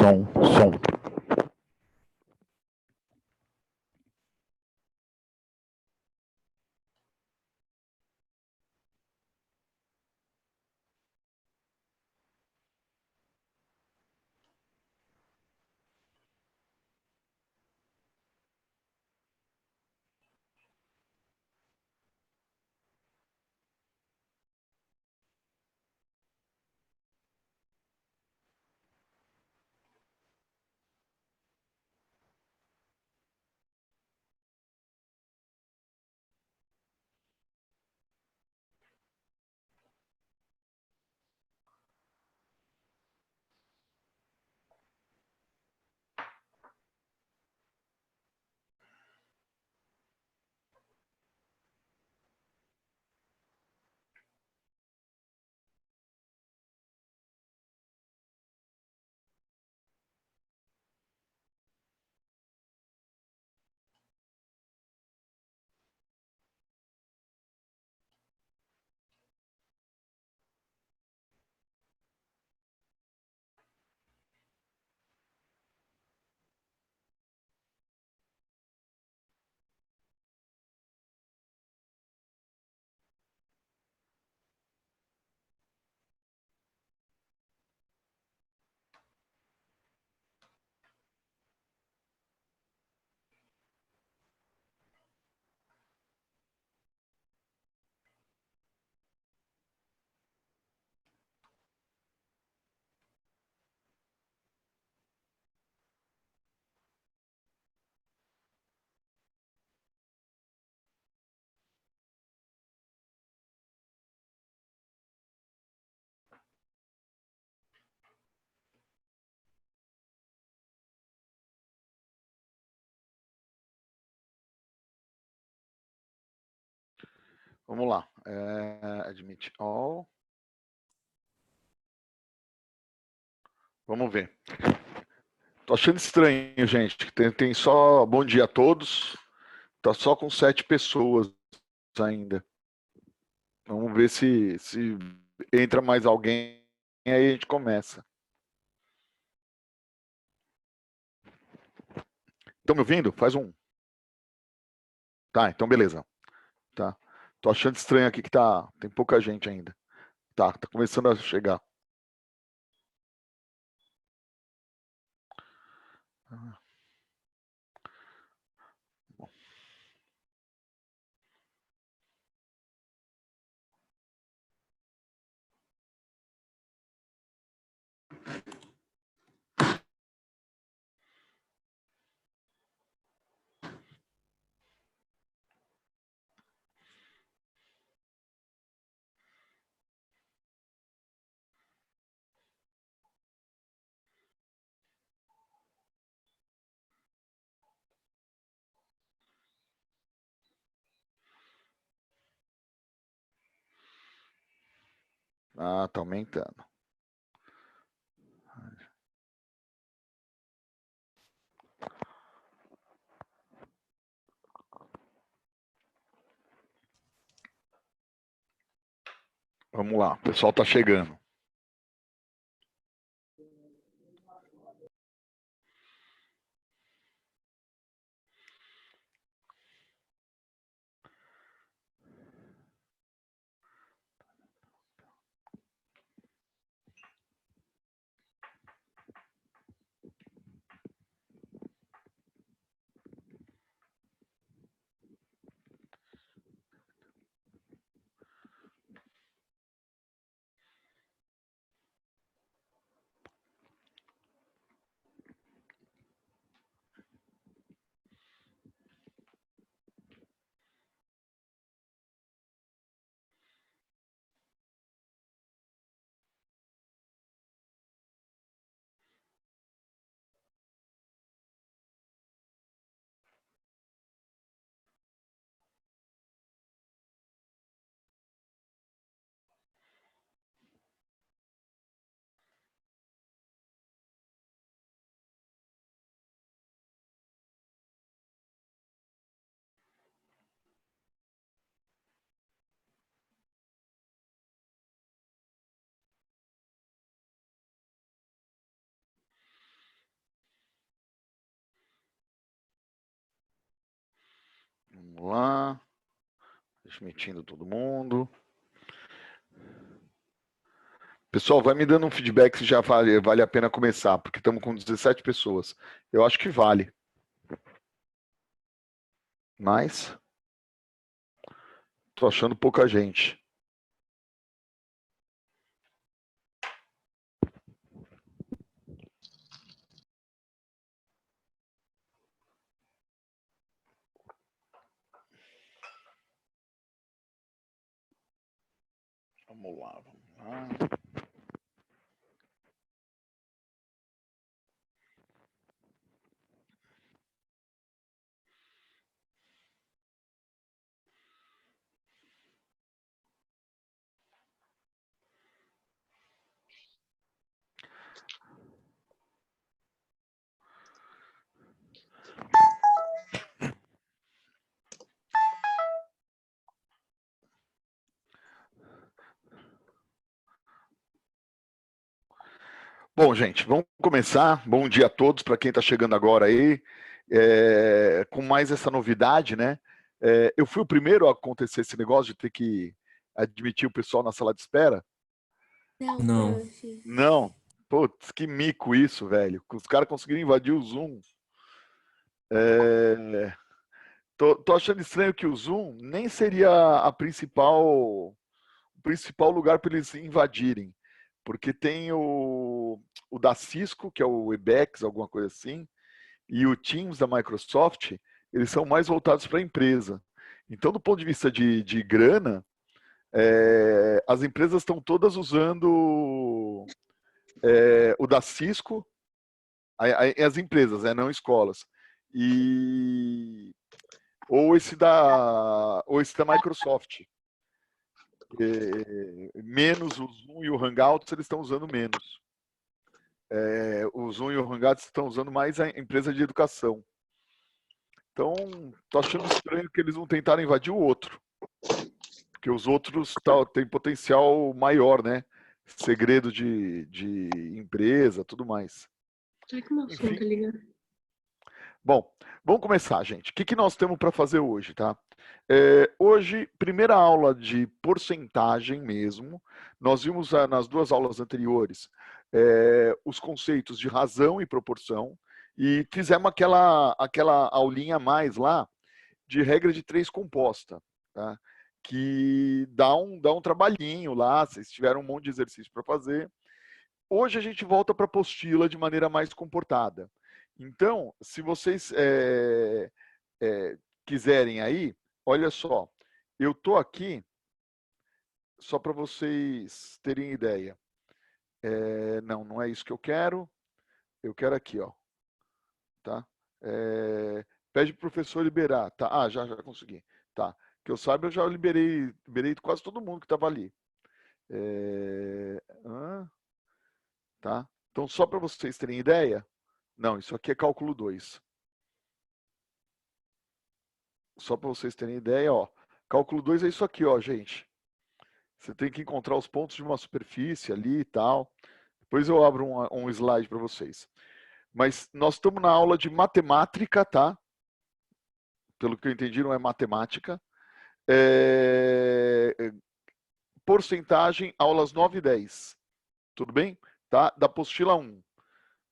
som. Vamos lá. Admit all. Vamos ver. Tô achando estranho, gente. Tem só bom dia a todos. Tá só com 7 pessoas ainda. Vamos ver se entra mais alguém e aí a gente começa. Estão me ouvindo? Faz um. Tá, então beleza. Tá. Tô achando estranho aqui que tem pouca gente ainda. Tá começando a chegar. Ah, tá aumentando. Vamos lá, o pessoal tá chegando. Vamos lá. Transmitindo todo mundo. Pessoal, vai me dando um feedback se já vale a pena começar, porque estamos com 17 pessoas. Eu acho que vale. Mas tô achando pouca gente. Vamos lá, vamos lá. Bom, gente, vamos começar. Bom dia a todos, para quem está chegando agora aí, com mais essa novidade, né? Eu fui o primeiro a acontecer esse negócio de ter que admitir o pessoal na sala de espera. Não. Não. Putz, que mico isso, velho. Os caras conseguiram invadir o Zoom. Tô achando estranho que o Zoom nem seria o principal lugar para eles invadirem. Porque tem o da Cisco, que é o Webex, alguma coisa assim, e o Teams da Microsoft, eles são mais voltados para a empresa. Então, do ponto de vista de grana, as empresas estão todas usando o da Cisco, as empresas, não escolas, e ou esse da Microsoft. Menos o Zoom e o Hangouts, eles estão usando menos. O Zoom e o Hangouts estão usando mais a empresa de educação. Então, tô achando estranho que eles não tentaram invadir o outro. Porque os outros têm potencial maior, né? Segredo de empresa, tudo mais. Será que o meu som Enfim. tá ligado? Bom, vamos começar, gente. O que nós temos para fazer hoje, tá? Hoje, primeira aula de porcentagem mesmo. Nós vimos nas duas aulas anteriores os conceitos de razão e proporção e fizemos aquela aulinha a mais lá de regra de três composta, tá? Que dá um trabalhinho lá, vocês tiveram um monte de exercício para fazer. Hoje a gente volta para a apostila de maneira mais comportada. Então, se vocês quiserem aí, olha só, eu tô aqui só para vocês terem ideia. Não é isso que eu quero. Eu quero aqui, ó, tá? Pede pro professor liberar, tá? Ah, já consegui, tá? Que eu saiba, eu já liberei quase todo mundo que estava ali. Tá? Então, só para vocês terem ideia, não, isso aqui é cálculo 2. Só para vocês terem ideia, ó, cálculo 2 é isso aqui, ó, gente. Você tem que encontrar os pontos de uma superfície ali e tal. Depois eu abro um slide para vocês. Mas nós estamos na aula de matemática, tá? Pelo que eu entendi, não é matemática. Porcentagem, aulas 9 e 10. Tudo bem? Tá? Da apostila 1.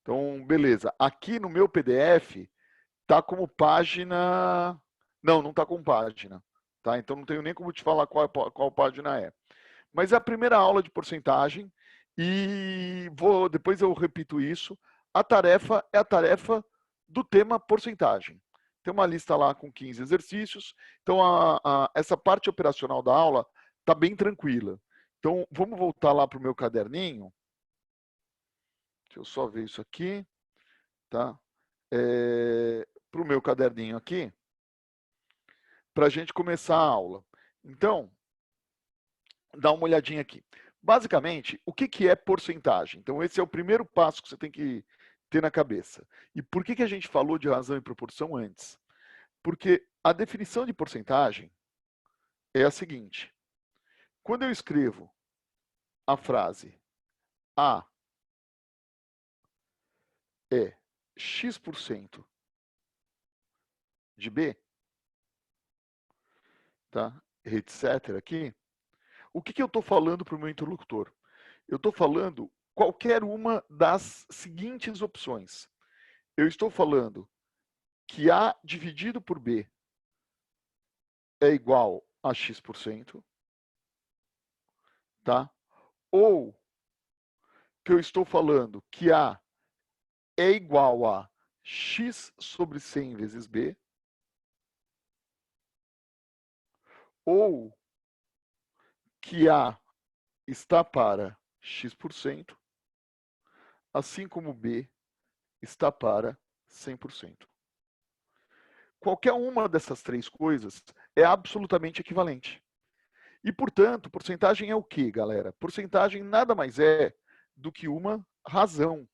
Então, beleza. Aqui no meu PDF, tá como página. Não tá com página. Tá? Então não tenho nem como te falar qual página é. Mas é a primeira aula de porcentagem e depois eu repito isso. A tarefa é a tarefa do tema porcentagem. Tem uma lista lá com 15 exercícios. Então essa parte operacional da aula está bem tranquila. Então vamos voltar lá para o meu caderninho. Deixa eu só ver isso aqui. Tá? Para o meu caderninho aqui, para a gente começar a aula. Então, dá uma olhadinha aqui. Basicamente, o que é porcentagem? Então, esse é o primeiro passo que você tem que ter na cabeça. E por que a gente falou de razão e proporção antes? Porque a definição de porcentagem é a seguinte: quando eu escrevo a frase A é X% de B, tá? Etc. aqui. O que eu estou falando para o meu interlocutor? Eu estou falando qualquer uma das seguintes opções. Eu estou falando que A dividido por B é igual a X%, tá? Ou que eu estou falando que A é igual a X sobre 100 vezes B, ou que A está para X%, assim como B está para 100%. Qualquer uma dessas três coisas é absolutamente equivalente. E, portanto, porcentagem é o quê, galera? Porcentagem nada mais é do que uma razão.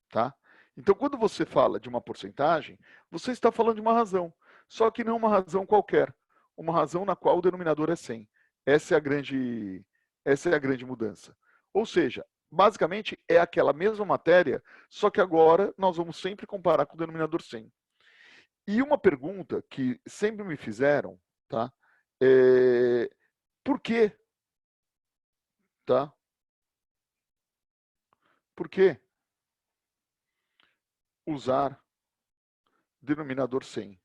Tá? Então, quando você fala de uma porcentagem, você está falando de uma razão. Só que não uma razão qualquer. Uma razão na qual o denominador é 100. Essa é a grande mudança. Ou seja, basicamente é aquela mesma matéria, só que agora nós vamos sempre comparar com o denominador 100. E uma pergunta que sempre me fizeram, tá? Por quê? Tá? Por que usar denominador 100?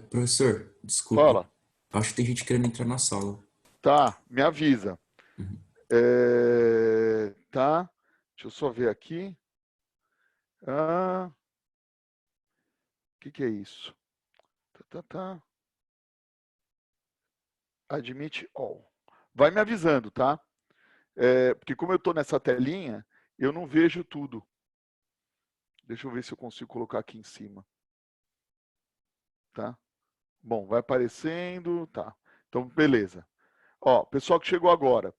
Professor, desculpa. Fala. Acho que tem gente querendo entrar na sala. Tá, me avisa. Uhum. Tá, deixa eu só ver aqui. O que é isso? Tá. Admit all. Vai me avisando, tá? Porque como eu estou nessa telinha, eu não vejo tudo. Deixa eu ver se eu consigo colocar aqui em cima. Tá? Bom, vai aparecendo, tá. Então, beleza. Ó, pessoal que chegou agora,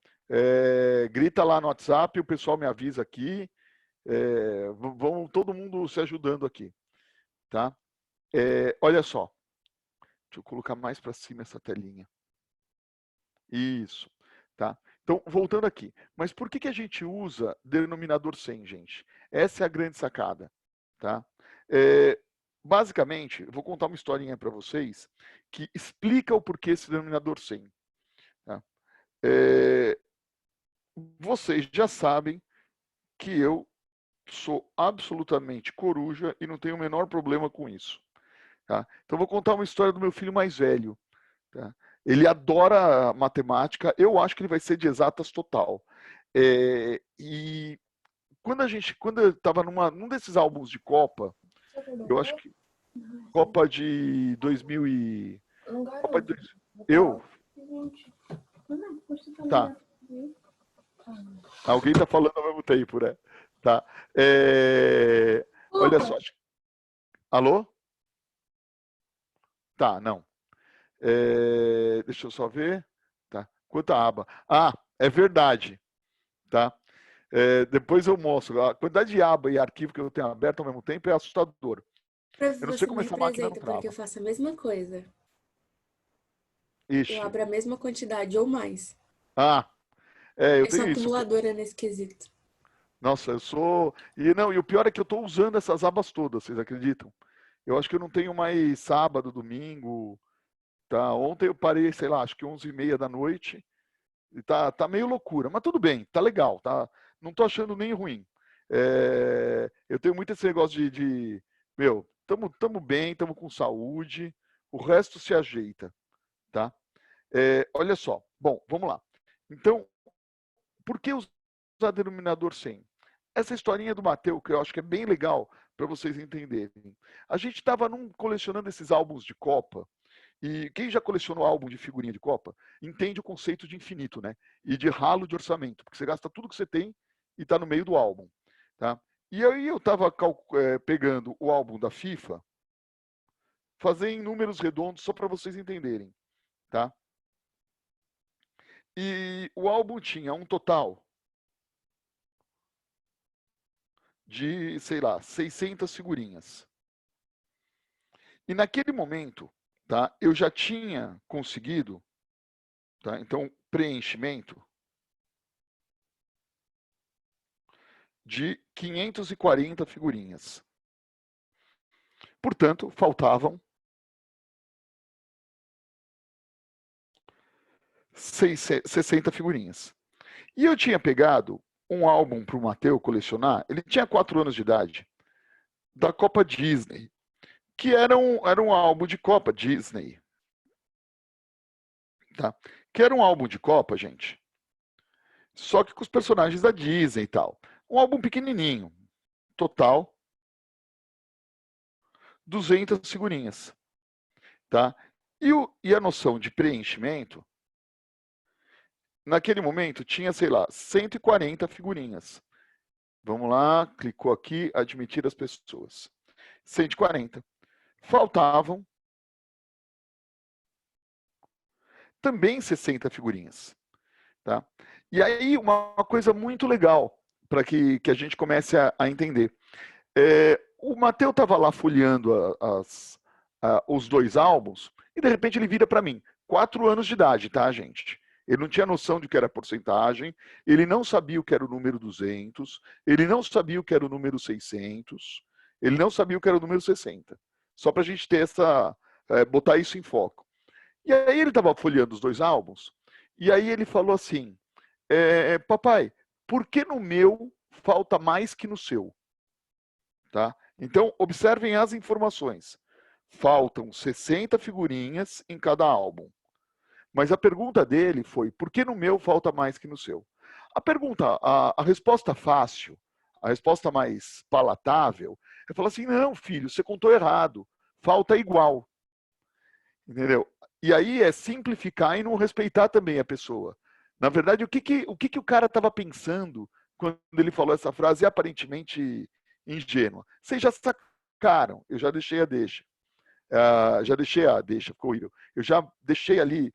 grita lá no WhatsApp, o pessoal me avisa aqui. Vamos todo mundo se ajudando aqui, tá? Olha só, deixa eu colocar mais para cima essa telinha. Isso, tá? Então, voltando aqui. Mas por que a gente usa denominador 100, gente? Essa é a grande sacada, tá? Basicamente, eu vou contar uma historinha para vocês que explica o porquê esse denominador 100. Tá? Vocês já sabem que eu sou absolutamente coruja e não tenho o menor problema com isso. Tá? Então, vou contar uma história do meu filho mais velho. Tá? Ele adora matemática, eu acho que ele vai ser de exatas total. E quando eu estava num desses álbuns de Copa, eu acho que Copa de 2000 e... Copa de... Eu? Tá. Alguém está falando ao mesmo tempo, né? Tá. Olha só. Alô? Tá, não. Deixa eu só ver. Tá. Quanta aba? É verdade. Tá? Depois eu mostro. A quantidade de aba e arquivo que eu tenho aberto ao mesmo tempo é assustador. Eu não sei Você como me essa máquina não representa, porque eu trava. faço a mesma coisa. Eu Ixi. abro a mesma quantidade ou mais. Eu Eu sou tenho isso. acumuladora nesse quesito. Nossa, eu sou. E o pior é que eu estou usando essas abas todas, vocês acreditam? Eu acho que eu não tenho mais sábado, domingo. Tá? Ontem eu parei, sei lá, acho que 11h30 da noite. E tá meio loucura, mas tudo bem, tá legal, tá? Não tô achando nem ruim. Eu tenho muito esse negócio meu, tamo bem, tamo com saúde, o resto se ajeita, tá? Olha só, bom, vamos lá. Então, por que usar denominador 100? Essa historinha do Mateus, que eu acho que é bem legal para vocês entenderem. A gente estava colecionando esses álbuns de Copa, e quem já colecionou álbum de figurinha de Copa, entende o conceito de infinito, né? E de ralo de orçamento, porque você gasta tudo que você tem e está no meio do álbum, tá? E aí eu estava pegando o álbum da FIFA, fazer em números redondos só para vocês entenderem, tá? E o álbum tinha um total de, sei lá, 600 figurinhas. E naquele momento, tá? Eu já tinha conseguido, tá? Então, preenchimento de 540 figurinhas. portanto, faltavam 60 figurinhas. E eu tinha pegado um álbum para o Matheus colecionar, ele tinha 4 anos de idade, da Copa Disney, que era um álbum de Copa Disney. Tá? Que era um álbum de Copa, gente, só que com os personagens da Disney e tal. Um álbum pequenininho, total 200 figurinhas. Tá? E a noção de preenchimento, naquele momento tinha, sei lá, 140 figurinhas. Vamos lá, clicou aqui, admitir as pessoas. 140. Faltavam também 60 figurinhas. Tá? E aí, uma coisa muito legal para que a gente comece a entender. O Matheus estava lá folheando os 2 álbuns e, de repente, ele vira para mim. 4 anos de idade, tá, gente? Ele não tinha noção de que era porcentagem, ele não sabia o que era o número 200, ele não sabia o que era o número 600, ele não sabia o que era o número 60. Só para a gente ter botar isso em foco. E aí ele estava folheando os 2 álbuns, e aí ele falou assim, papai, por que no meu falta mais que no seu? Tá? Então, observem as informações. Faltam 60 figurinhas em cada álbum. Mas a pergunta dele foi, por que no meu falta mais que no seu? A resposta fácil, a resposta mais palatável, é falar assim, não, filho, você contou errado, falta igual. Entendeu? E aí é simplificar e não respeitar também a pessoa. Na verdade, o que o cara estava pensando quando ele falou essa frase aparentemente ingênua? Vocês já sacaram, eu já deixei a deixa. Ficou horrível. Eu já deixei ali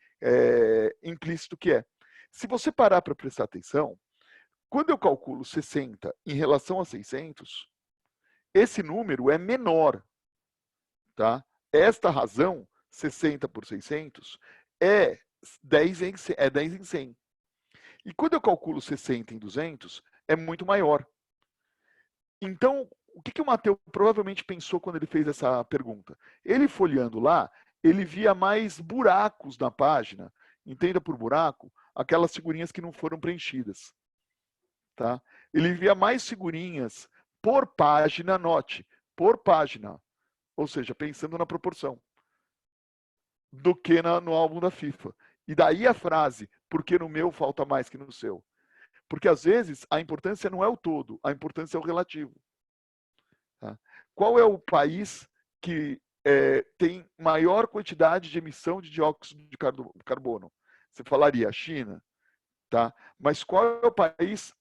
implícito que é. Se você parar para prestar atenção, quando eu calculo 60 em relação a 600, esse número é menor. Tá? Esta razão, 60 por 600, é 10 em 100. E quando eu calculo 60 em 200, é muito maior. Então, o que o Matheus provavelmente pensou quando ele fez essa pergunta? Ele folheando lá, ele via mais buracos na página, entenda por buraco, aquelas figurinhas que não foram preenchidas. Tá? Ele via mais figurinhas por página, note, por página, ou seja, pensando na proporção, do que no álbum da FIFA. E daí a frase, porque no meu falta mais que no seu. Porque às vezes a importância não é o todo, a importância é o relativo. Tá? Qual é o país que tem maior quantidade de emissão de dióxido de carbono? Você falaria a China, tá? Mas qual é o país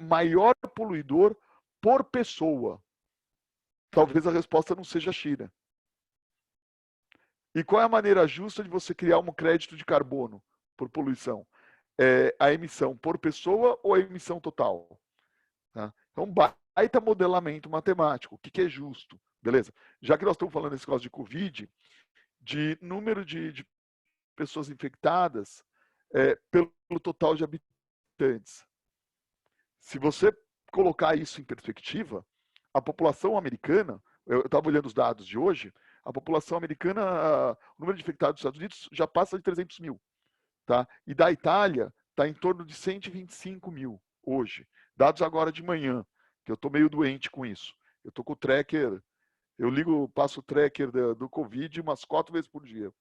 maior poluidor por pessoa? Talvez a resposta não seja a China. E qual é a maneira justa de você criar um crédito de carbono por poluição? A emissão por pessoa ou a emissão total? Tá? Então, baita modelamento matemático. O que é justo? Beleza? Já que nós estamos falando nesse caso de Covid, de número de pessoas infectadas pelo total de habitantes. Se você colocar isso em perspectiva, a população americana, eu estava olhando os dados de hoje, a população americana, o número de infectados dos Estados Unidos já passa de 300 mil. Tá? E da Itália está em torno de 125 mil hoje. Dados agora de manhã, que eu estou meio doente com isso. Eu estou com o tracker, passo o tracker do Covid umas 4 vezes por dia.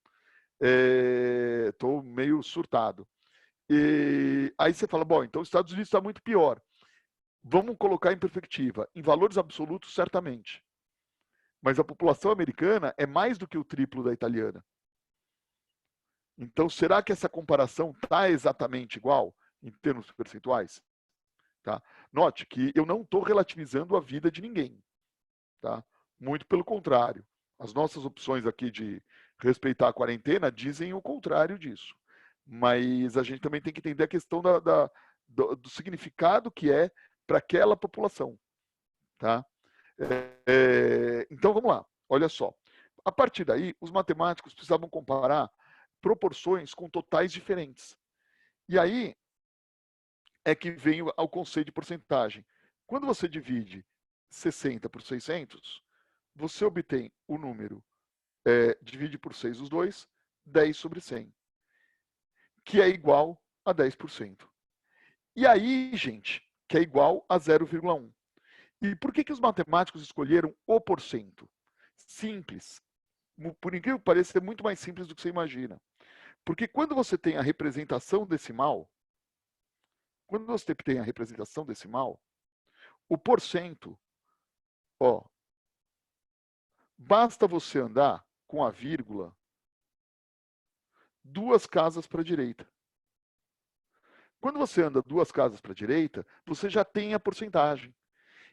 Estou meio surtado. E aí você fala, bom, então os Estados Unidos está muito pior. Vamos colocar em perspectiva. Em valores absolutos, certamente. Mas a população americana é mais do que o triplo da italiana. Então, será que essa comparação está exatamente igual em termos percentuais? Tá? Note que eu não estou relativizando a vida de ninguém. Tá? Muito pelo contrário. As nossas opções aqui de respeitar a quarentena dizem o contrário disso. Mas a gente também tem que entender a questão do significado que é para aquela população. Tá? Então, vamos lá. Olha só. A partir daí, os matemáticos precisavam comparar proporções com totais diferentes. E aí é que vem o conceito de porcentagem. Quando você divide 60 por 600, você obtém o número, divide por 6 os dois, 10 sobre 100, que é igual a 10%. E aí, gente, que é igual a 0,1. E por que os matemáticos escolheram o porcento? Simples. Por incrível que pareça, é muito mais simples do que você imagina. Porque quando você tem a representação decimal, o porcento, ó, basta você andar com a vírgula 2 casas para a direita. Quando você anda 2 casas para a direita, você já tem a porcentagem.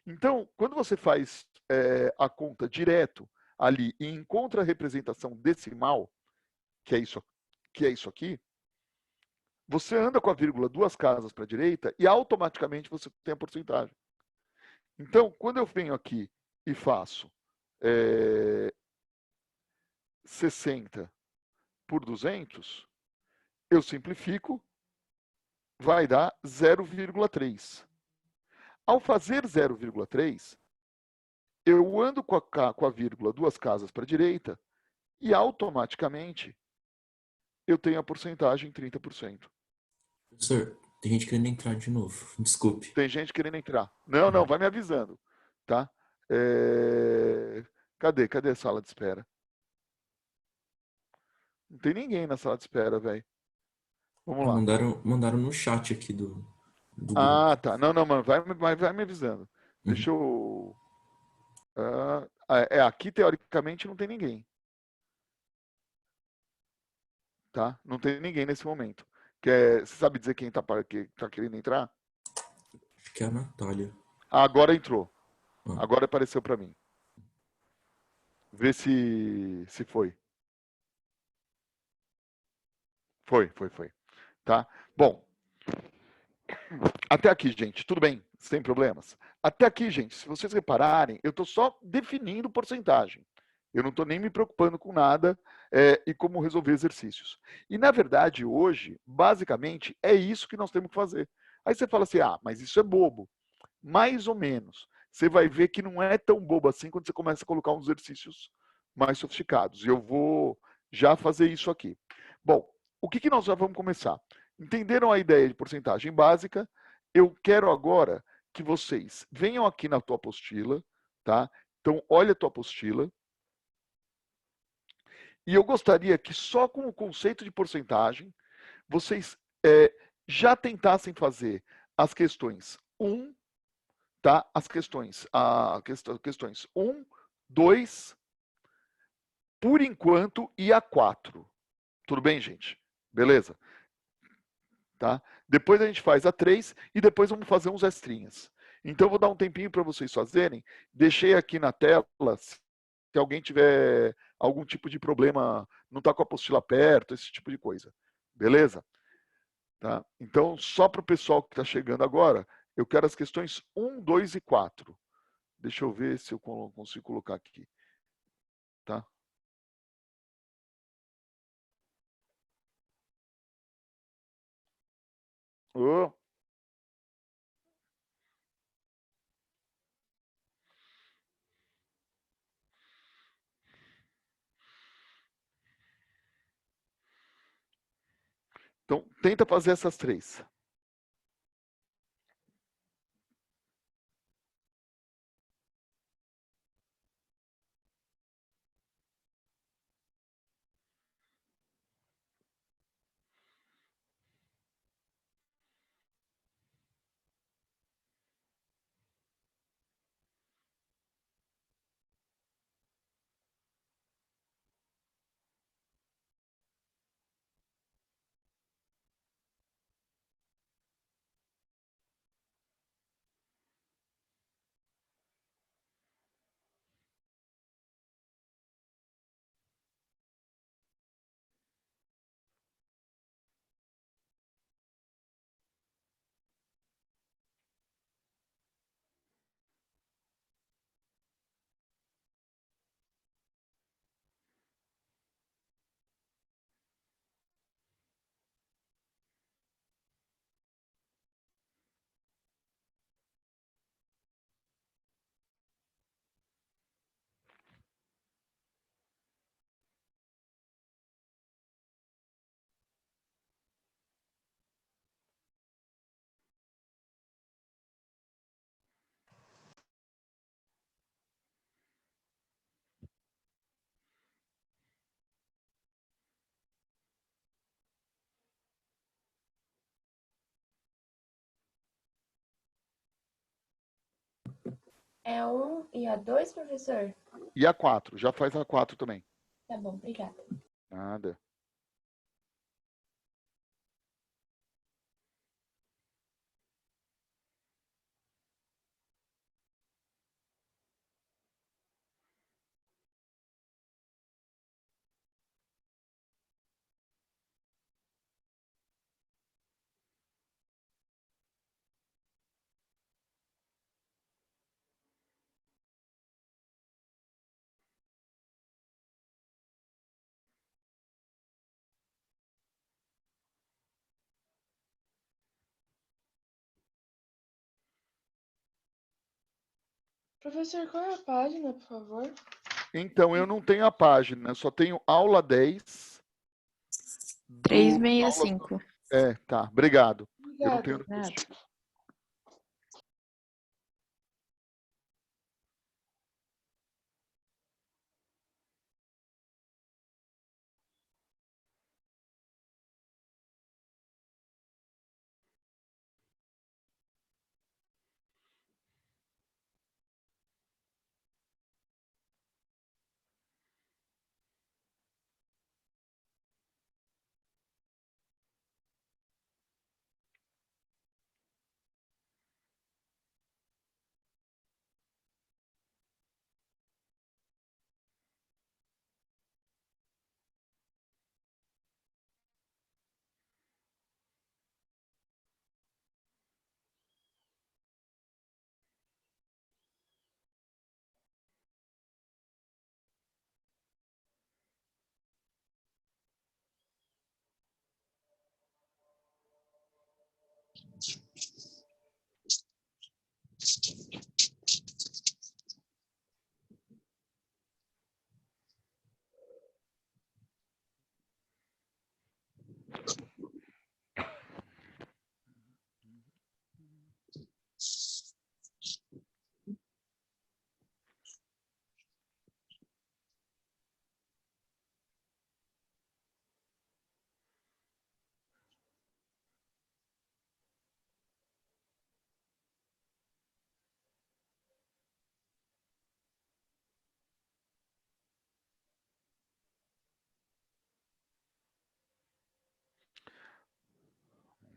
Então, quando você faz a conta direto ali e encontra a representação decimal, que é isso aqui, você anda com a vírgula 2 casas para a direita e automaticamente você tem a porcentagem. Então, quando eu venho aqui e faço 60 por 200, eu simplifico, vai dar 0,3. Ao fazer 0,3, eu ando com a vírgula 2 casas para a direita e automaticamente eu tenho a porcentagem 30%. Professor, tem gente querendo entrar de novo. Desculpe. Tem gente querendo entrar. Não, vai me avisando, tá? Cadê a sala de espera? Não tem ninguém na sala de espera, velho. Vamos lá. Mandaram no chat aqui do grupo. Ah, tá. Não, mano, vai me avisando. Deixa eu... aqui, teoricamente, não tem ninguém. Tá? Não tem ninguém nesse momento. Você sabe dizer quem tá querendo entrar? Acho que é a Natália. Agora entrou. Agora apareceu para mim. Vê se foi. Foi. Tá? Bom, até aqui, gente, tudo bem? Sem problemas? Até aqui, gente, se vocês repararem, eu estou só definindo porcentagem. Eu não estou nem me preocupando com nada e como resolver exercícios. E, na verdade, hoje, basicamente, é isso que nós temos que fazer. Aí você fala assim, mas isso é bobo. Mais ou menos. Você vai ver que não é tão bobo assim quando você começa a colocar uns exercícios mais sofisticados. E eu vou já fazer isso aqui. Bom, o que nós já vamos começar? Entenderam a ideia de porcentagem básica? Eu quero agora que vocês venham aqui na tua apostila, tá? Então, olha a tua apostila. E eu gostaria que só com o conceito de porcentagem, vocês já tentassem fazer as questões 1, tá? As questões 1, 2, por enquanto, e a 4. Tudo bem, gente? Beleza? Tá? Depois a gente faz a 3 e depois vamos fazer uns extrinhas. Então, eu vou dar um tempinho para vocês fazerem. Deixei aqui na tela, se alguém tiver algum tipo de problema, não está com a apostila perto, esse tipo de coisa. Beleza? Tá? Então, só para o pessoal que está chegando agora, eu quero as questões 1, 2 e 4. Deixa eu ver se eu consigo colocar aqui. Tá? Oh. Então, tenta fazer essas 3. É 1 e a 2, professor? E a 4, já faz a 4 também. Tá bom, obrigada. Nada. Professor, qual é a página, por favor? Então, eu não tenho a página, só tenho aula 10 do 365. aula... tá, obrigado. Eu não tenho... Obrigada. Nada.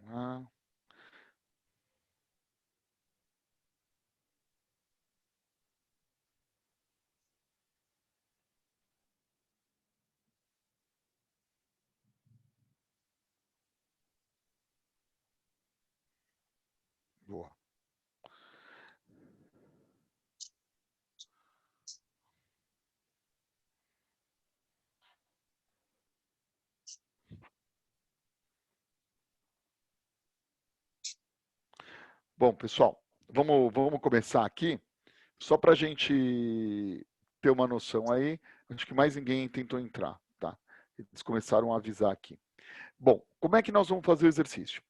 Ah, boa. Bom, pessoal, vamos começar aqui, só para a gente ter uma noção aí. Acho que mais ninguém tentou entrar, tá? Eles começaram a avisar aqui. Bom, como é que nós vamos fazer o exercício?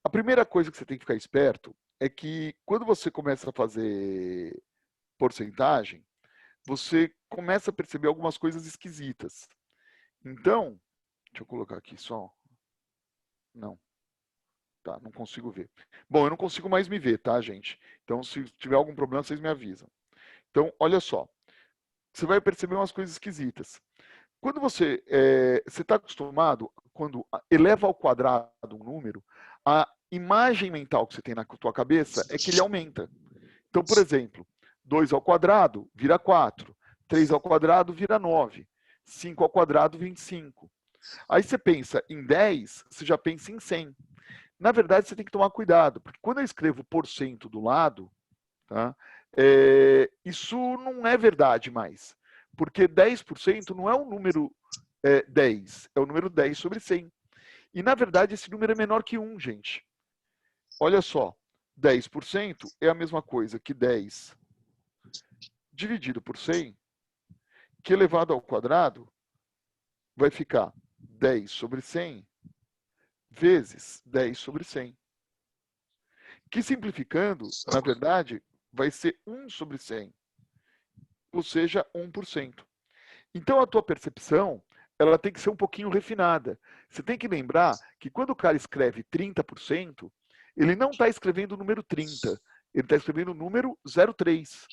A primeira coisa que você tem que ficar esperto é que quando você começa a fazer porcentagem, você começa a perceber algumas coisas esquisitas. Então, deixa eu colocar aqui só. Não. Tá, não consigo ver. Bom, eu não consigo mais me ver, tá, gente? Então, se tiver algum problema, vocês me avisam. Então, olha só. Você vai perceber umas coisas esquisitas. Quando você está acostumado, quando eleva ao quadrado um número, a imagem mental que você tem na tua cabeça é que ele aumenta. Então, por exemplo, 2 ao quadrado vira 4, 3 ao quadrado vira 9, 5 ao quadrado 25. Aí você pensa em 10, você já pensa em 100. Na verdade, você tem que tomar cuidado, porque quando eu escrevo porcento do lado, tá, isso não é verdade mais. Porque 10% não é o número 10, é o número 10 sobre 100. E, na verdade, esse número é menor que 1, gente. Olha só, 10% é a mesma coisa que 10 dividido por 100, que elevado ao quadrado vai ficar 10 sobre 100 vezes 10 sobre 100. Que simplificando, na verdade, vai ser 1 sobre 100, ou seja, 1%. Então a tua percepção, ela tem que ser um pouquinho refinada. Você tem que lembrar que quando o cara escreve 30%, ele não está escrevendo o número 30, ele está escrevendo o número 03.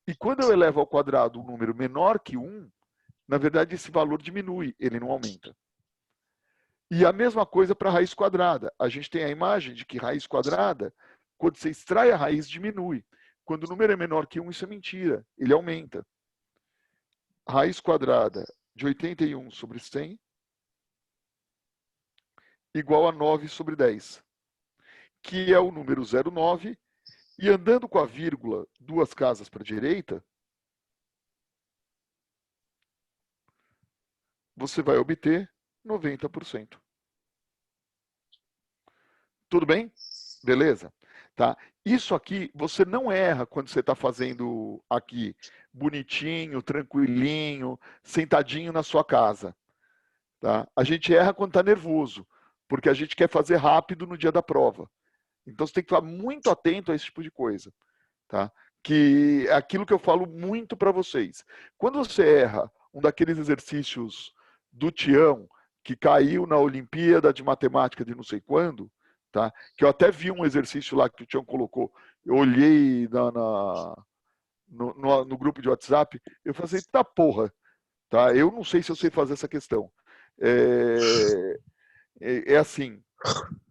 E quando eu elevo ao quadrado um número menor que 1, na verdade esse valor diminui, ele não aumenta. E a mesma coisa para a raiz quadrada. A gente tem a imagem de que raiz quadrada, quando você extrai a raiz, diminui. Quando o número é menor que 1, isso é mentira, ele aumenta. Raiz quadrada de 81 sobre 100 igual a 9 sobre 10, que é o número 0,9, e andando com a vírgula 2 casas para a direita, você vai obter 90%. Tudo bem? Beleza? Tá? Isso aqui, você não erra quando você está fazendo aqui bonitinho, tranquilinho, sentadinho na sua casa. Tá? A gente erra quando está nervoso, porque a gente quer fazer rápido no dia da prova. Então você tem que estar muito atento a esse tipo de coisa. Tá? Que é aquilo que eu falo muito para vocês. Quando você erra um daqueles exercícios do Tião, que caiu na Olimpíada de Matemática de não sei quando, tá? Que eu até vi um exercício lá que o Tião colocou, eu olhei no grupo de WhatsApp, eu falei, tá porra, tá? Eu não sei se eu sei fazer essa questão. É assim,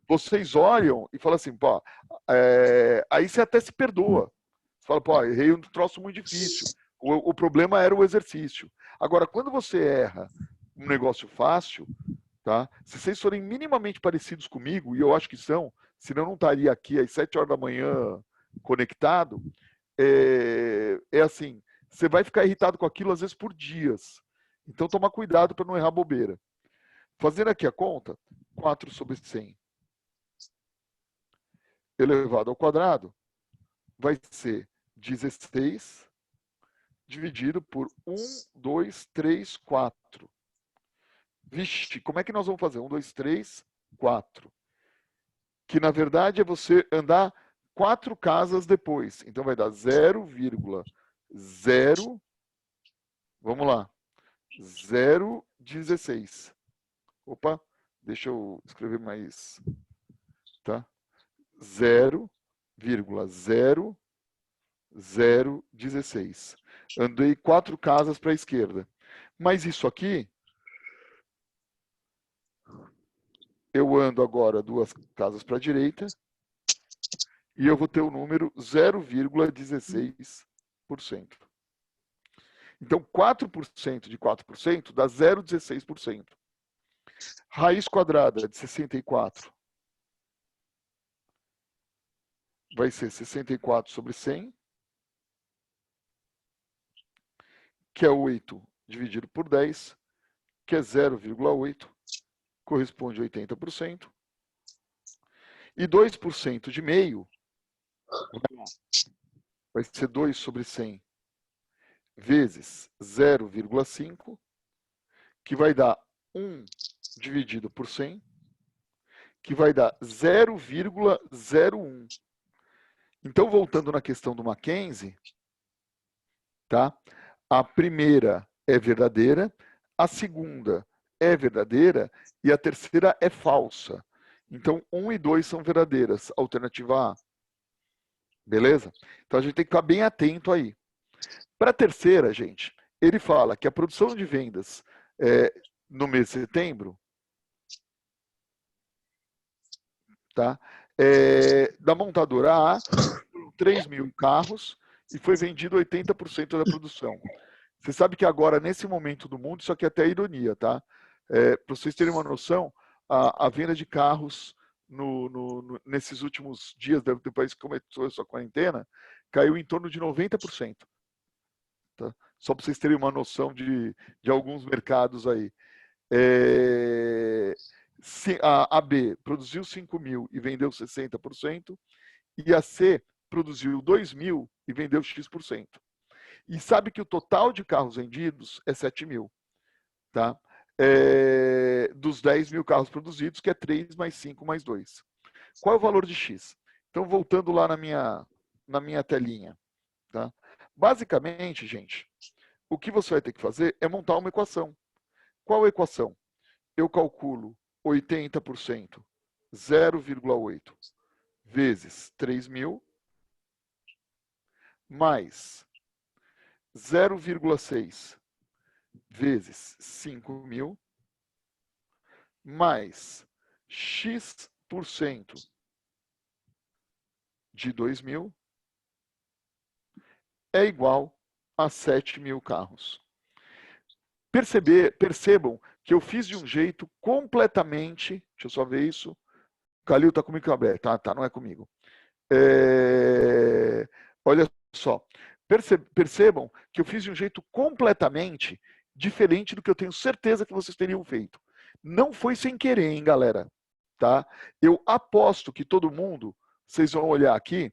vocês olham e falam assim, pô, aí você até se perdoa. Você fala, pô, errei um troço muito difícil. O problema era o exercício. Agora, quando você erra um negócio fácil, tá? Se vocês forem minimamente parecidos comigo, e eu acho que são, senão eu não estaria aqui às 7 horas da manhã conectado, é assim, você vai ficar irritado com aquilo às vezes por dias. Então toma cuidado para não errar bobeira. Fazendo aqui a conta, 4 sobre 100 elevado ao quadrado vai ser 16 dividido por 1, 2, 3, 4. Vixe, como é que nós vamos fazer? 1, 2, 3, 4. Que na verdade é você andar 4 casas depois. Então vai dar 0,0, vamos lá, 0,16. Opa, deixa eu escrever mais, tá? 0,0016. Andei 4 casas para a esquerda. Mas isso aqui, eu ando agora 2 casas para a direita e eu vou ter o número 0,16%. Então, 4% de 4% dá 0,16%. Raiz quadrada de 64 vai ser 64 sobre 100, que é 8 dividido por 10, que é 0,8, corresponde a 80%. E 2% de meio vai ser 2 sobre 100 vezes 0,5, que vai dar 1 dividido por 100, que vai dar 0,01. Então, voltando na questão do Mackenzie, tá? A primeira é verdadeira, a segunda é verdadeira e a terceira é falsa. Então, 1 e 2 são verdadeiras, alternativa A. Beleza? Então, a gente tem que ficar bem atento aí. Para a terceira, gente, ele fala que a produção de vendas no mês de setembro, tá? Da montadora A, 3 mil carros e foi vendido 80% da produção. Você sabe que agora, nesse momento do mundo, isso aqui é até ironia, tá? Para vocês terem uma noção, a venda de carros nesses últimos dias, depois que começou essa quarentena, caiu em torno de 90%. Tá? Só para vocês terem uma noção de alguns mercados aí. A B produziu 5 mil e vendeu 60%, e a C produziu 2 mil e vendeu X%. E sabe que o total de carros vendidos é 7 mil. Tá? Dos 10 mil carros produzidos, que é 3 mais 5 mais 2. Qual é o valor de X? Então, voltando lá na minha telinha. Tá? Basicamente, gente, o que você vai ter que fazer é montar uma equação. Qual a equação? Eu calculo 80%, 0,8, vezes 3 mil, mais 0,6 vezes 5.000 mais X% de 2.000 é igual a 7.000 carros. Percebam que eu fiz de um jeito completamente... Deixa eu só ver isso. Calil está comigo, Gabriel. Tá, não é comigo. Olha só. Percebam que eu fiz de um jeito completamente diferente do que eu tenho certeza que vocês teriam feito. Não foi sem querer, hein, galera? Tá? Eu aposto que todo mundo, vocês vão olhar aqui,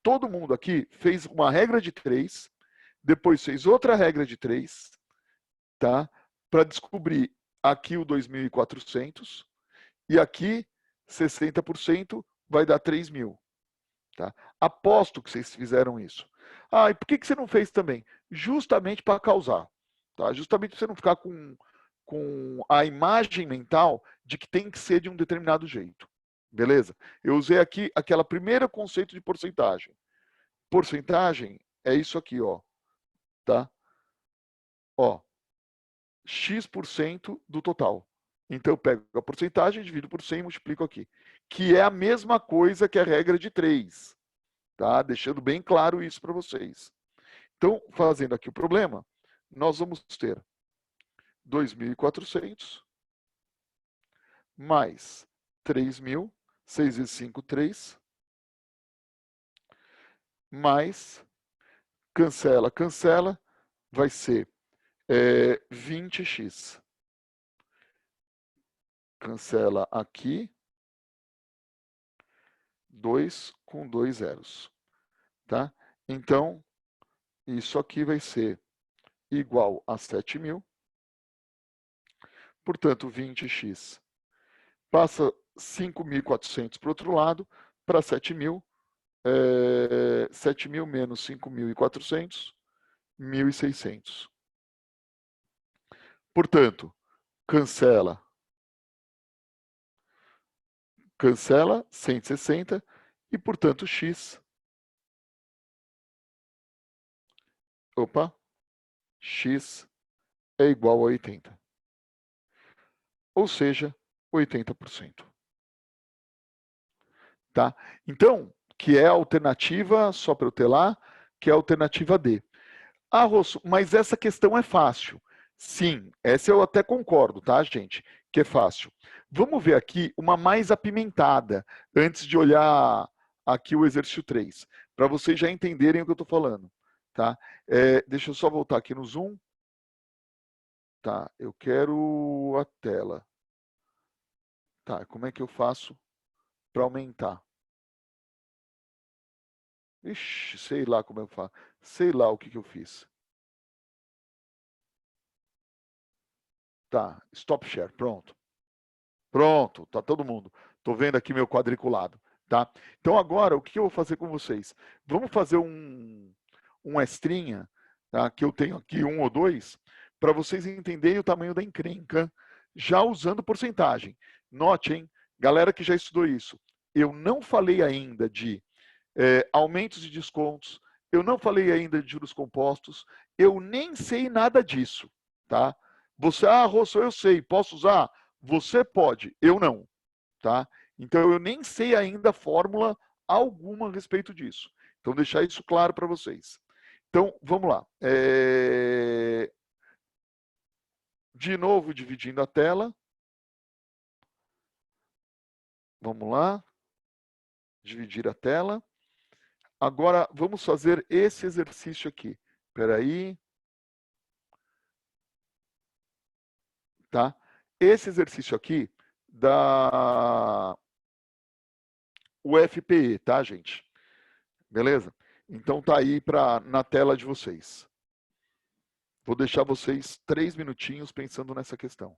todo mundo aqui fez uma regra de 3, depois fez outra regra de 3, tá? Para descobrir aqui o 2.400 e aqui 60% vai dar 3.000. Tá? Aposto que vocês fizeram isso. Ah, e por que você não fez também? Justamente para causar. Tá? Justamente para você não ficar com a imagem mental de que tem que ser de um determinado jeito. Beleza? Eu usei aqui aquela primeira conceito de porcentagem. Porcentagem é isso aqui, ó. Tá? Ó, X% do total. Então eu pego a porcentagem, divido por 100 e multiplico aqui. Que é a mesma coisa que a regra de 3. Tá? Deixando bem claro isso para vocês. Então, fazendo aqui o problema, nós vamos ter 2.400 mais 3.000, 6 vezes 5, 3, mais, cancela, vai ser 20x. Cancela aqui, 2 com 2 zeros. Tá? Então, isso aqui vai ser igual a 7.000. Portanto, 20x passa 5.400 para o outro lado, para 7.000. 7.000 menos 5.400, 1.600. Portanto, cancela 160 e, portanto, x. X é igual a 80. Ou seja, 80%. Tá? Então, que é a alternativa, só para eu ter lá, que é a alternativa D. Ah, Rosso, mas essa questão é fácil. Sim, essa eu até concordo, tá, gente? Que é fácil. Vamos ver aqui uma mais apimentada, antes de olhar aqui o exercício 3, para vocês já entenderem o que eu estou falando. Tá? Deixa eu só voltar aqui no Zoom. Tá, eu quero a tela. Tá, como é que eu faço para aumentar? Ixi, sei lá como eu faço. Sei lá o que eu fiz. Tá, stop share, pronto. Pronto, tá todo mundo. Tô vendo aqui meu quadriculado, tá? Então agora, o que eu vou fazer com vocês? Vamos fazer um extrinha, tá? Que eu tenho aqui, 1 ou 2, para vocês entenderem o tamanho da encrenca, já usando porcentagem. Note, hein? Galera que já estudou isso, eu não falei ainda de aumentos e descontos, eu não falei ainda de juros compostos, eu nem sei nada disso, tá? Você, Rosso, eu sei, posso usar? Você pode, eu não, tá? Então eu nem sei ainda fórmula alguma a respeito disso. Então deixar isso claro para vocês. Então vamos lá. De novo dividindo a tela. Vamos lá. Dividir a tela. Agora vamos fazer esse exercício aqui. Espera aí. Tá? Esse exercício aqui da UFPE, tá, gente? Beleza? Então tá aí na tela de vocês. Vou deixar vocês 3 minutinhos pensando nessa questão.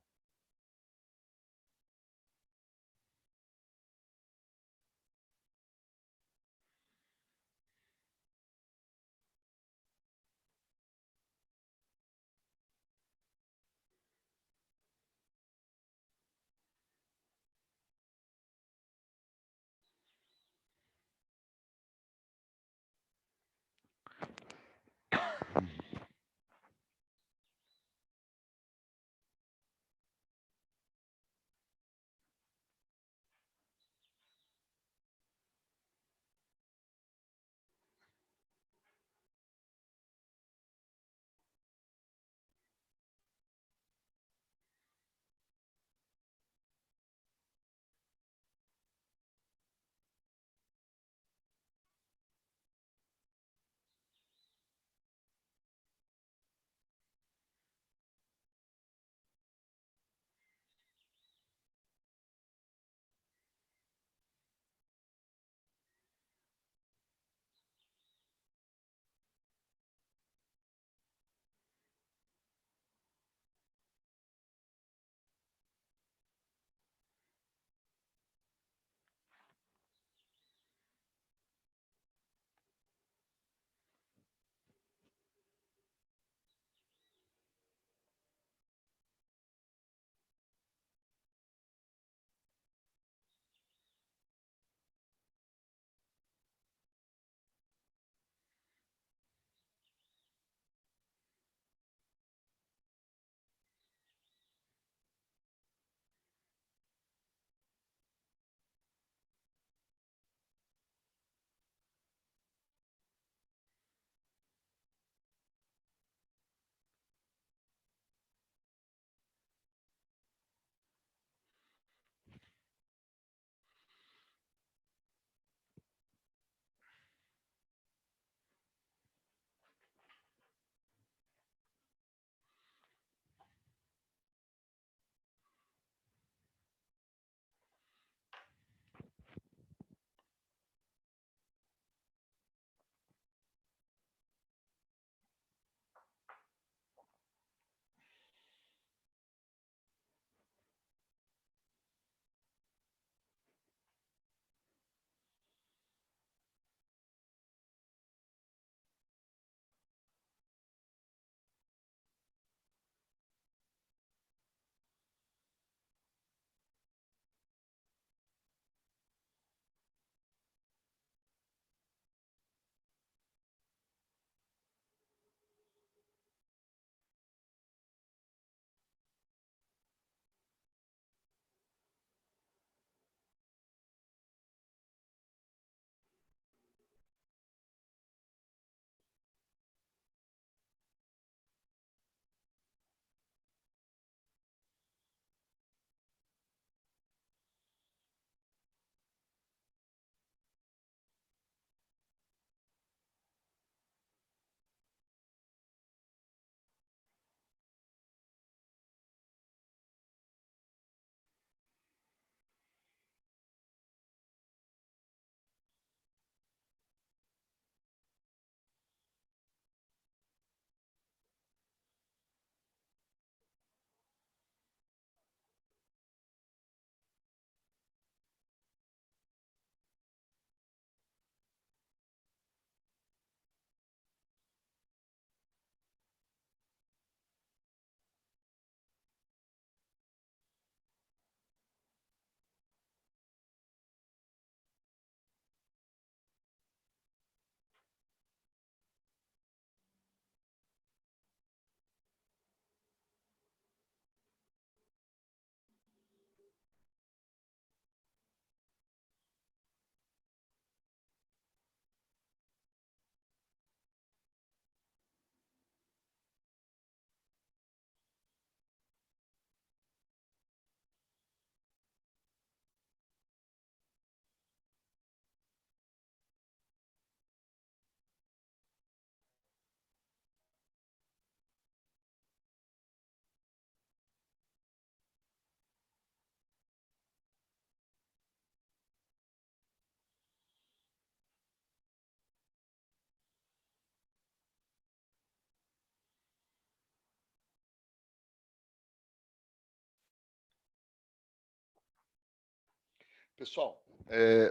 Pessoal,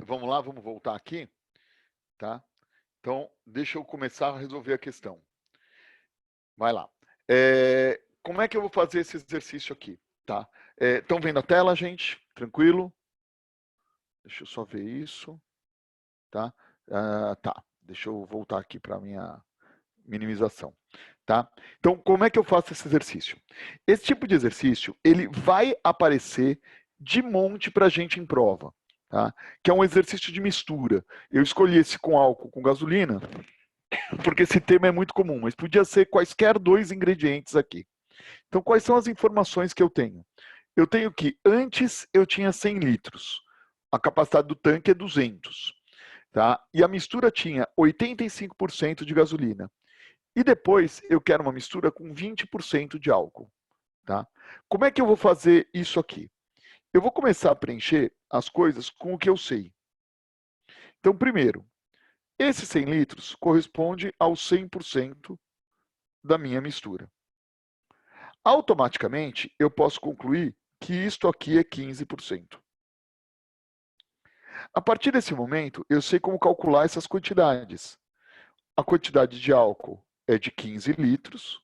vamos lá, vamos voltar aqui, tá? Então, deixa eu começar a resolver a questão. Vai lá. Como é que eu vou fazer esse exercício aqui, tá? Estão vendo a tela, gente? Tranquilo? Deixa eu só ver isso, tá? Tá, deixa eu voltar aqui para a minha minimização, tá? Então, como é que eu faço esse exercício? Esse tipo de exercício, ele vai aparecer de monte para a gente em prova, tá? Que é um exercício de mistura. Eu escolhi esse com álcool com gasolina, porque esse tema é muito comum, mas podia ser quaisquer dois ingredientes aqui. Então, quais são as informações que eu tenho? Eu tenho que antes eu tinha 100 litros, a capacidade do tanque é 200, tá? E a mistura tinha 85% de gasolina. E depois eu quero uma mistura com 20% de álcool, tá? Como é que eu vou fazer isso aqui? Eu vou começar a preencher as coisas com o que eu sei. Então, primeiro, esse 100 litros corresponde ao 100% da minha mistura. Automaticamente, eu posso concluir que isto aqui é 15%. A partir desse momento, eu sei como calcular essas quantidades. A quantidade de álcool é de 15 litros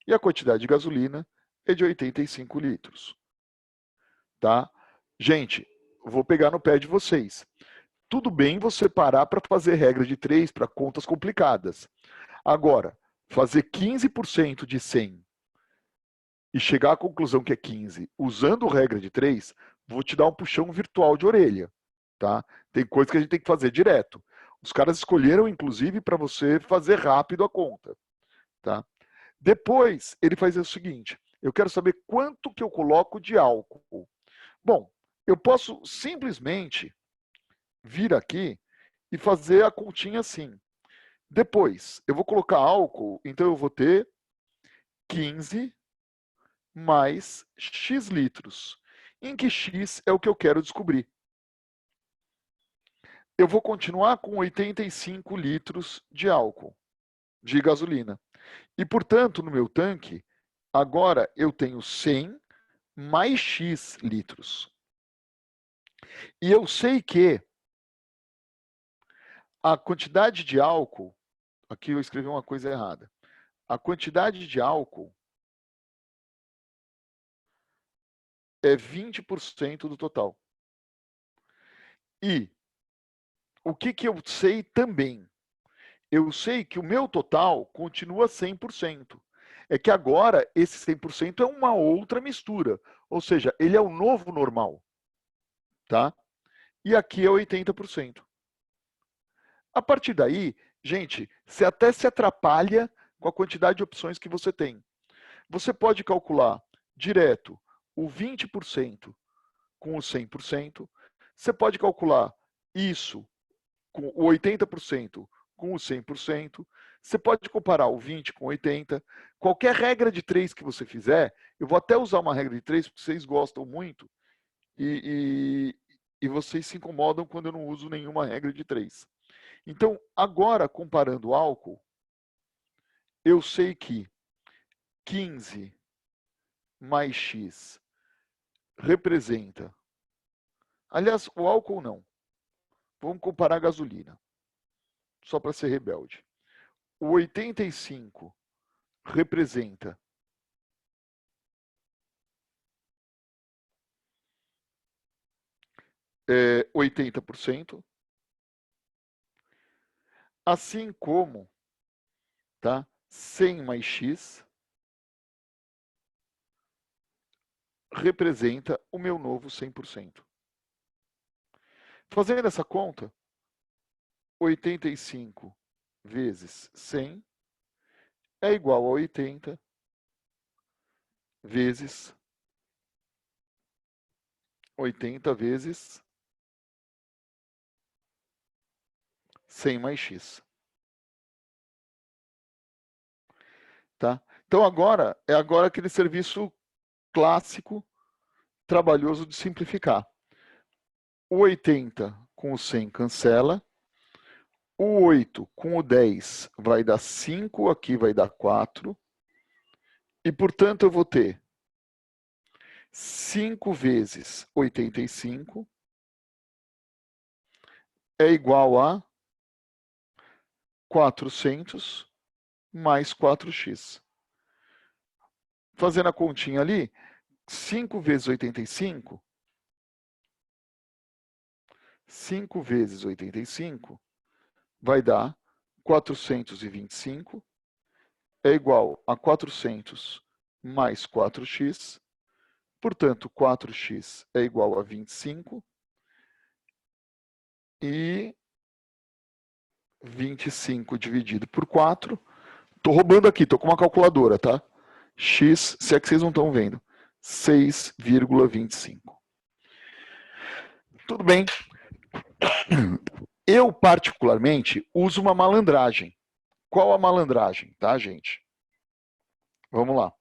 e a quantidade de gasolina é de 85 litros. Tá? Gente, vou pegar no pé de vocês. Tudo bem você parar para fazer regra de 3 para contas complicadas. Agora, fazer 15% de 100 e chegar à conclusão que é 15 usando regra de 3, vou te dar um puxão virtual de orelha. Tá? Tem coisa que a gente tem que fazer direto. Os caras escolheram, inclusive, para você fazer rápido a conta. Tá? Depois, ele faz o seguinte, eu quero saber quanto que eu coloco de álcool. Bom, eu posso simplesmente vir aqui e fazer a continha assim. Depois, eu vou colocar álcool, então eu vou ter 15 mais X litros, em que X é o que eu quero descobrir. Eu vou continuar com 85 litros de álcool, de gasolina. E, portanto, no meu tanque, agora eu tenho 100 mais X litros. E eu sei que a quantidade de álcool, aqui eu escrevi uma coisa errada, a quantidade de álcool é 20% do total. E o que eu sei também? Eu sei que o meu total continua 100%. É que agora esse 100% é uma outra mistura. Ou seja, ele é o novo normal. Tá? E aqui é 80%. A partir daí, gente, você até se atrapalha com a quantidade de opções que você tem. Você pode calcular direto o 20% com o 100%. Você pode calcular isso com o 80% com o 100%. Você pode comparar o 20 com 80. Qualquer regra de 3 que você fizer, eu vou até usar uma regra de 3 porque vocês gostam muito e vocês se incomodam quando eu não uso nenhuma regra de 3. Então, agora, comparando o álcool, eu sei que 15 mais X representa... Aliás, o álcool não. Vamos comparar a gasolina, só para ser rebelde. O 85 representa 80%, assim como, tá, 100 mais X representa o meu novo 100%. Fazendo essa conta, 85 vezes 100 é igual a 80 vezes 100 mais X. Tá? Então agora, é agora aquele serviço clássico, trabalhoso de simplificar. O 80 com o 100 cancela. O 8 com o 10 vai dar 5, aqui vai dar 4. E, portanto, eu vou ter 5 vezes 85 é igual a 400 mais 4x. Fazendo a continha ali, 5 vezes 85, 5 vezes 85 vai dar 425, é igual a 400 mais 4x, portanto, 4x é igual a 25, e 25 dividido por 4, estou roubando aqui, estou com uma calculadora, tá? X, se é que vocês não estão vendo, 6,25. Tudo bem. Eu, particularmente, uso uma malandragem. Qual a malandragem, tá, gente? Vamos lá.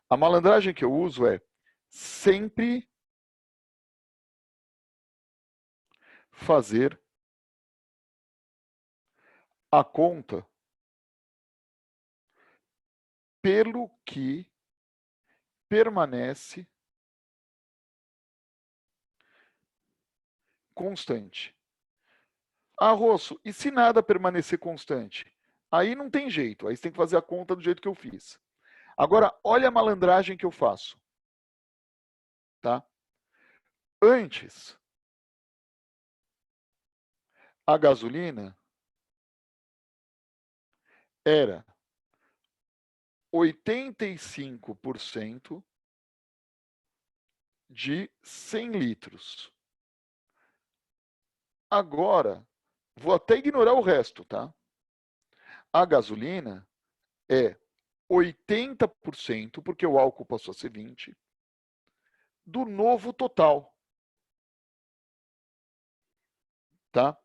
A malandragem que eu uso é sempre fazer a conta pelo que permanece constante. Ah, Rosso, e se nada permanecer constante? Aí não tem jeito, aí você tem que fazer a conta do jeito que eu fiz. Agora, olha a malandragem que eu faço. Tá? Antes, a gasolina era 85% de 100 litros. Agora, vou até ignorar o resto, tá? A gasolina é 80%, porque o álcool passou a ser 20%, do novo total. Tá?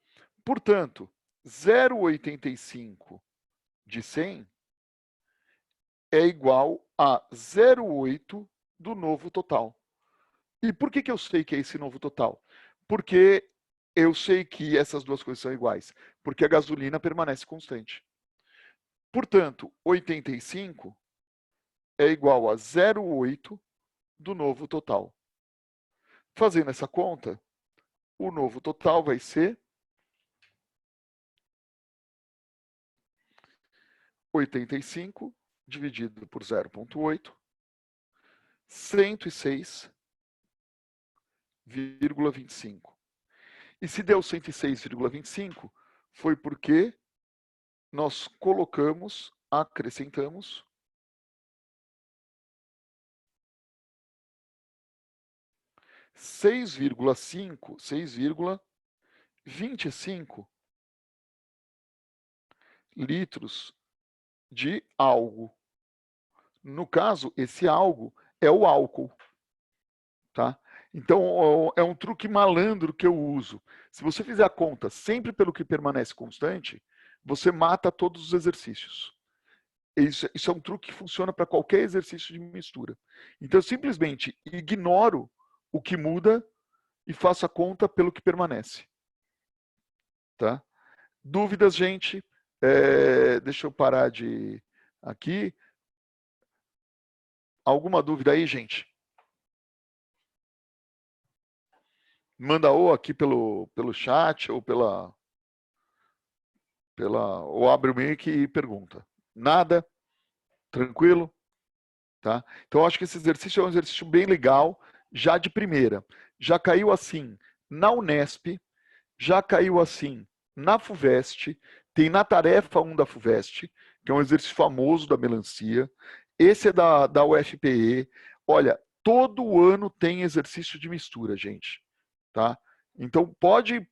Portanto, 0,85 de 100 é igual a 0,8 do novo total. E por que eu sei que é esse novo total? Porque eu sei que essas duas coisas são iguais. Porque a gasolina permanece constante. Portanto, 85 é igual a 0,8 do novo total. Fazendo essa conta, o novo total vai ser 85 dividido por 0,8, 106,25. E se deu 106,25, foi porque nós colocamos, acrescentamos 6,25 litros de algo. No caso, esse algo é o álcool. Tá? Então, é um truque malandro que eu uso. Se você fizer a conta sempre pelo que permanece constante, você mata todos os exercícios. Isso é um truque que funciona para qualquer exercício de mistura. Então, eu simplesmente ignoro o que muda e faço a conta pelo que permanece. Tá? Dúvidas, gente? Deixa eu parar de aqui. Alguma dúvida aí, gente? Manda ou aqui pelo chat ou ou abre o mic e pergunta. Nada? Tranquilo? Tá? Então, eu acho que esse exercício é um exercício bem legal, já de primeira. Já caiu assim na Unesp, já caiu assim na FUVEST, tem na tarefa 1 da FUVEST, que é um exercício famoso da melancia. Esse é da UFPE. Olha, todo ano tem exercício de mistura, gente. Tá? Então, pode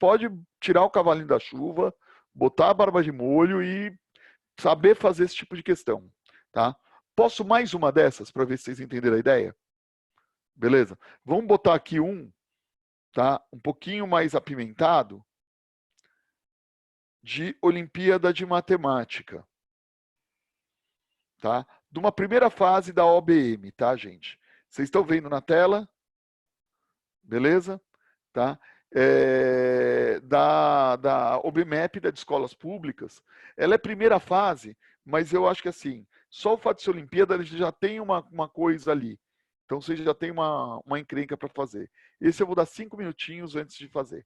tirar o cavalinho da chuva, botar a barba de molho e saber fazer esse tipo de questão. Tá? Posso mais uma dessas para ver se vocês entenderam a ideia? Beleza? Vamos botar aqui tá? Um pouquinho mais apimentado, de Olimpíada de Matemática. Tá? De uma primeira fase da OBM, tá, gente? Vocês estão vendo na tela? Beleza? Tá? Da OBMEP, da de escolas públicas, ela é primeira fase, mas eu acho que assim, só o fato de ser Olimpíada, a gente já tem uma coisa ali. Então, você já tem uma encrenca para fazer. Esse eu vou dar 5 minutinhos antes de fazer.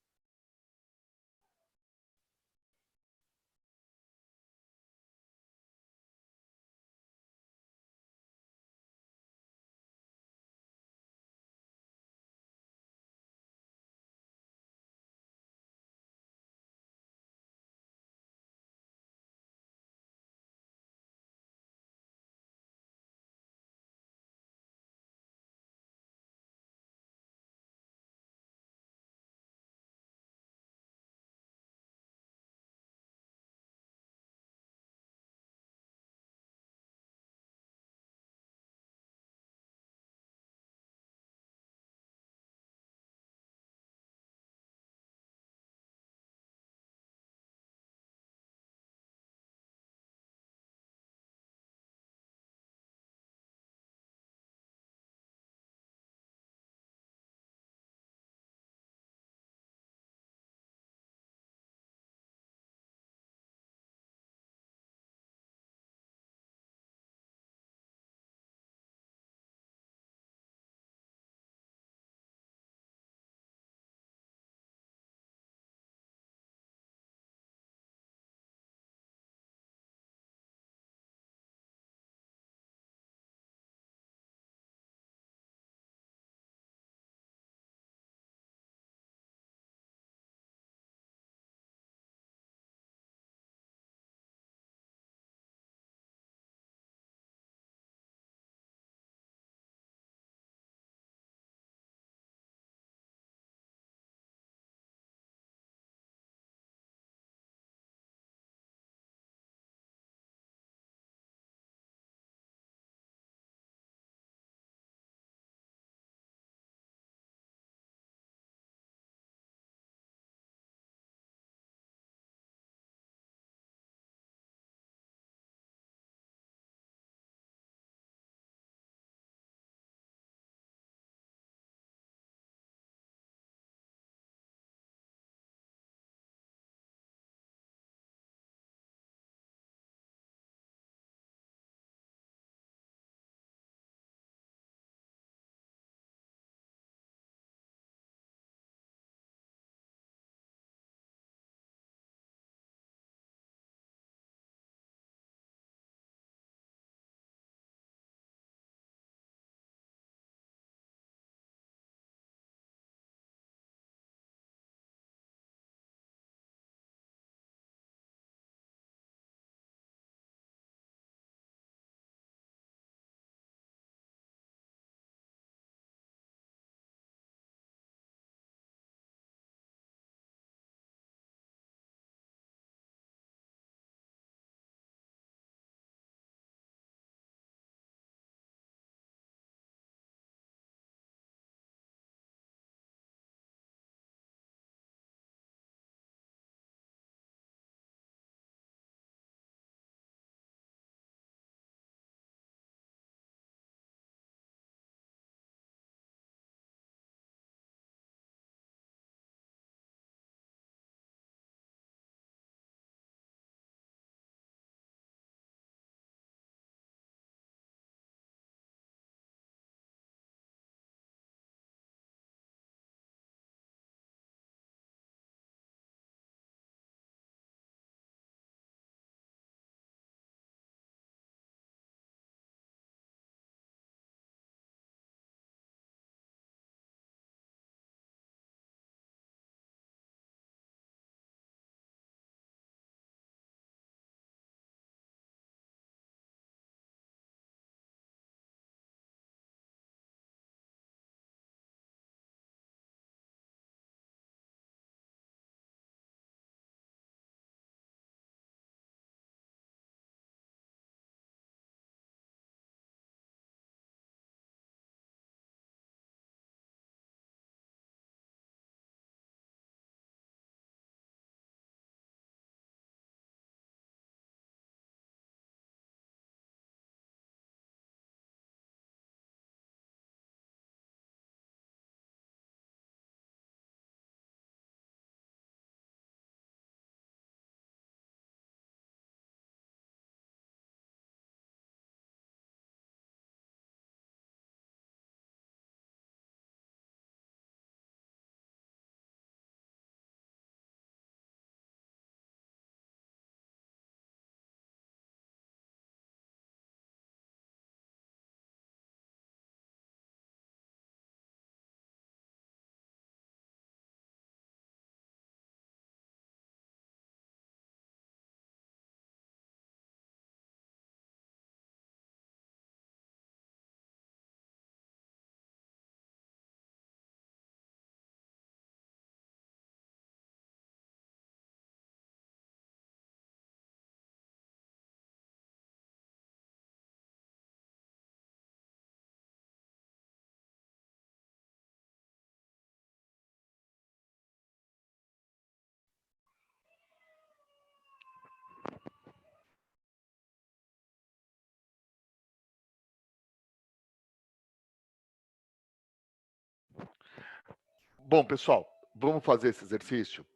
Bom, pessoal, vamos fazer esse exercício.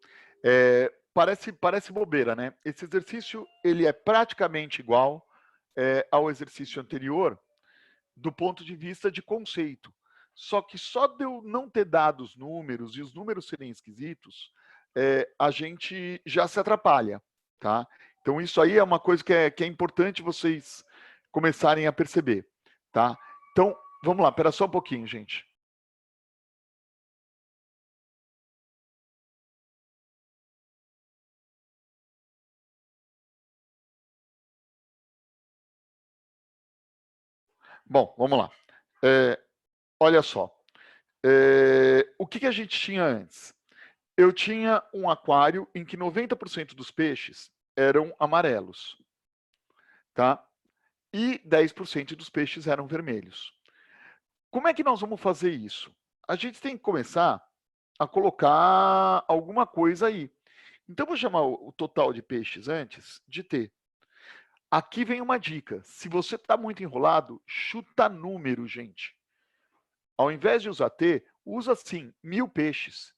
Parece bobeira, né? Esse exercício ele é praticamente igual ao exercício anterior do ponto de vista de conceito. Só que só de eu não ter dado os números e os números serem esquisitos, a gente já se atrapalha, tá? Então isso aí é uma coisa que é importante vocês começarem a perceber, tá? Então, vamos lá, espera só um pouquinho, gente. Bom, vamos lá. Olha só. O que a gente tinha antes? Eu tinha um aquário em que 90% dos peixes eram amarelos, tá? E 10% dos peixes eram vermelhos. Como é que nós vamos fazer isso? A gente tem que começar a colocar alguma coisa aí. Então, vou chamar o total de peixes antes de T. Aqui vem uma dica. Se você está muito enrolado, chuta número, gente. Ao invés de usar T, usa sim 1000 peixes.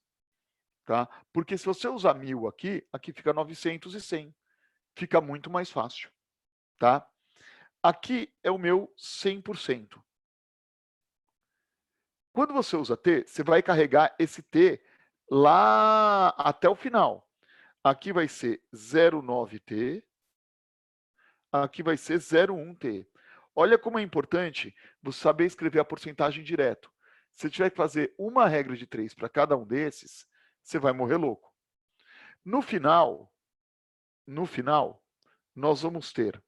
Tá? Porque se você usar 1000 aqui, aqui fica 900 e 100. Fica muito mais fácil. Tá? Aqui é o meu 100%. Quando você usa T, você vai carregar esse T lá até o final. Aqui vai ser 09T, aqui vai ser 01T. Olha como é importante você saber escrever a porcentagem direto. Se tiver que fazer uma regra de 3 para cada um desses, você vai morrer louco. No final, nós vamos ter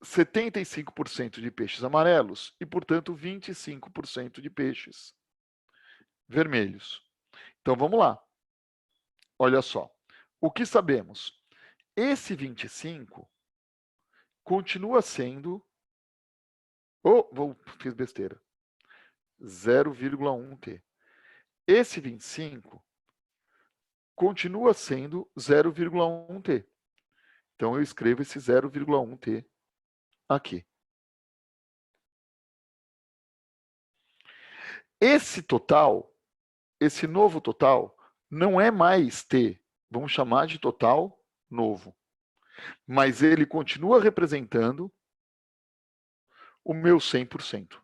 75% de peixes amarelos e, portanto, 25% de peixes vermelhos. Então, vamos lá. Olha só. O que sabemos? Esse 25 continua sendo... fiz besteira. 0,1T. Esse 25 continua sendo 0,1T. Então, eu escrevo esse 0,1T aqui. Esse total, esse novo total, não é mais T. Vamos chamar de total novo. Mas ele continua representando o meu 100%.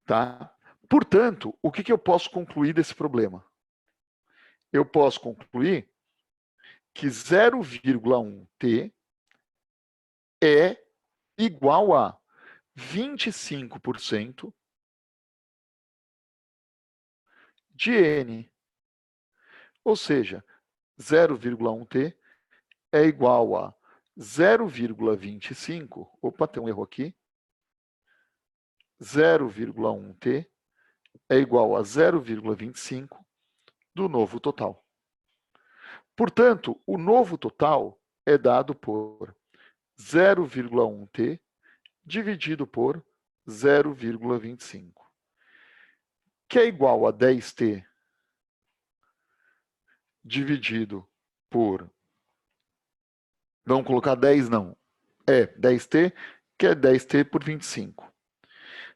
Tá? Portanto, o que eu posso concluir desse problema? Eu posso concluir que 0,1T é igual a 25% de N. Ou seja, 0,1T é igual a 0,25. Opa, tem um erro aqui. 0,1T é igual a 0,25 do novo total. Portanto, o novo total é dado por 0,1T dividido por 0,25, que é igual a 10T dividido por... Vamos colocar 10, não. 10T, que é 10T por 25.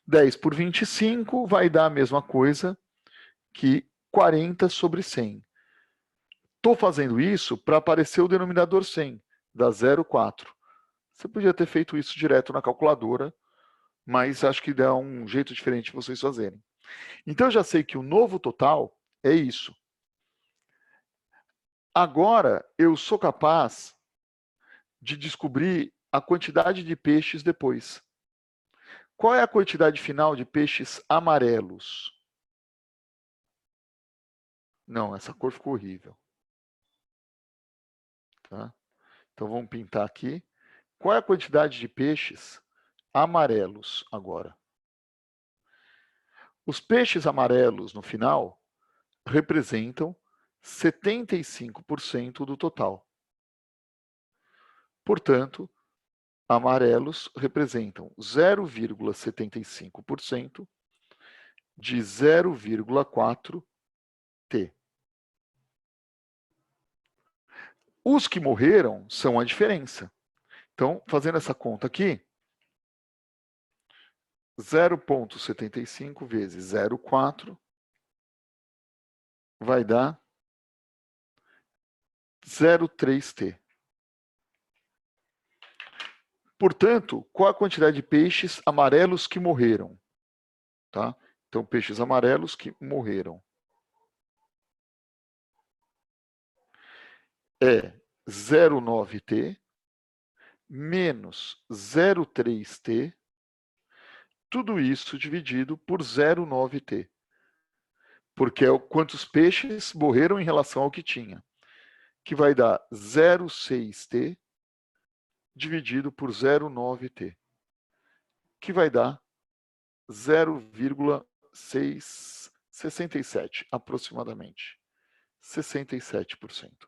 10 por 25 vai dar a mesma coisa que 40 sobre 100. Estou fazendo isso para aparecer o denominador 100, dá 0,4. Você podia ter feito isso direto na calculadora, mas acho que dá um jeito diferente de vocês fazerem. Então, eu já sei que o novo total é isso. Agora, eu sou capaz de descobrir a quantidade de peixes depois. Qual é a quantidade final de peixes amarelos? Não, essa cor ficou horrível. Tá? Então, vamos pintar aqui. Qual é a quantidade de peixes amarelos agora? Os peixes amarelos, no final, representam 75% do total. Portanto, amarelos representam 0,75% de 0,4T. Os que morreram são a diferença. Então, fazendo essa conta aqui, 0,75 vezes 0,4 vai dar 0,3T. Portanto, qual a quantidade de peixes amarelos que morreram? Tá? Então, peixes amarelos que morreram. É 0,9T menos 0,3T, tudo isso dividido por 0,9T. Porque é quantos peixes morreram em relação ao que tinha. Que vai dar 0,6T dividido por 0,9T. Que vai dar 0,667, aproximadamente. 67%.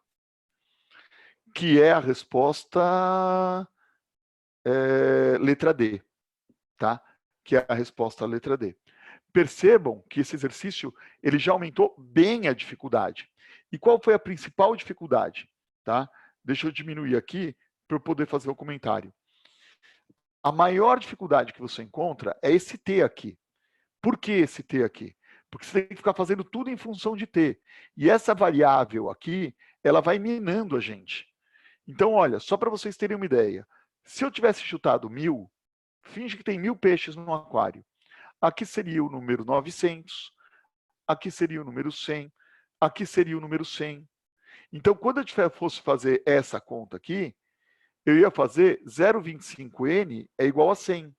Que é a resposta letra D, tá? Que é a resposta letra D. Percebam que esse exercício ele já aumentou bem a dificuldade. E qual foi a principal dificuldade? Tá? Deixa eu diminuir aqui para eu poder fazer o comentário. A maior dificuldade que você encontra é esse T aqui. Por que esse T aqui? Porque você tem que ficar fazendo tudo em função de T. E essa variável aqui, ela vai minando a gente. Então, olha, só para vocês terem uma ideia. Se eu tivesse chutado 1000, finge que tem 1000 peixes no aquário. Aqui seria o número 900, aqui seria o número 100, aqui seria o número 100. Então, quando eu fosse fazer essa conta aqui, eu ia fazer 0,25N é igual a 100.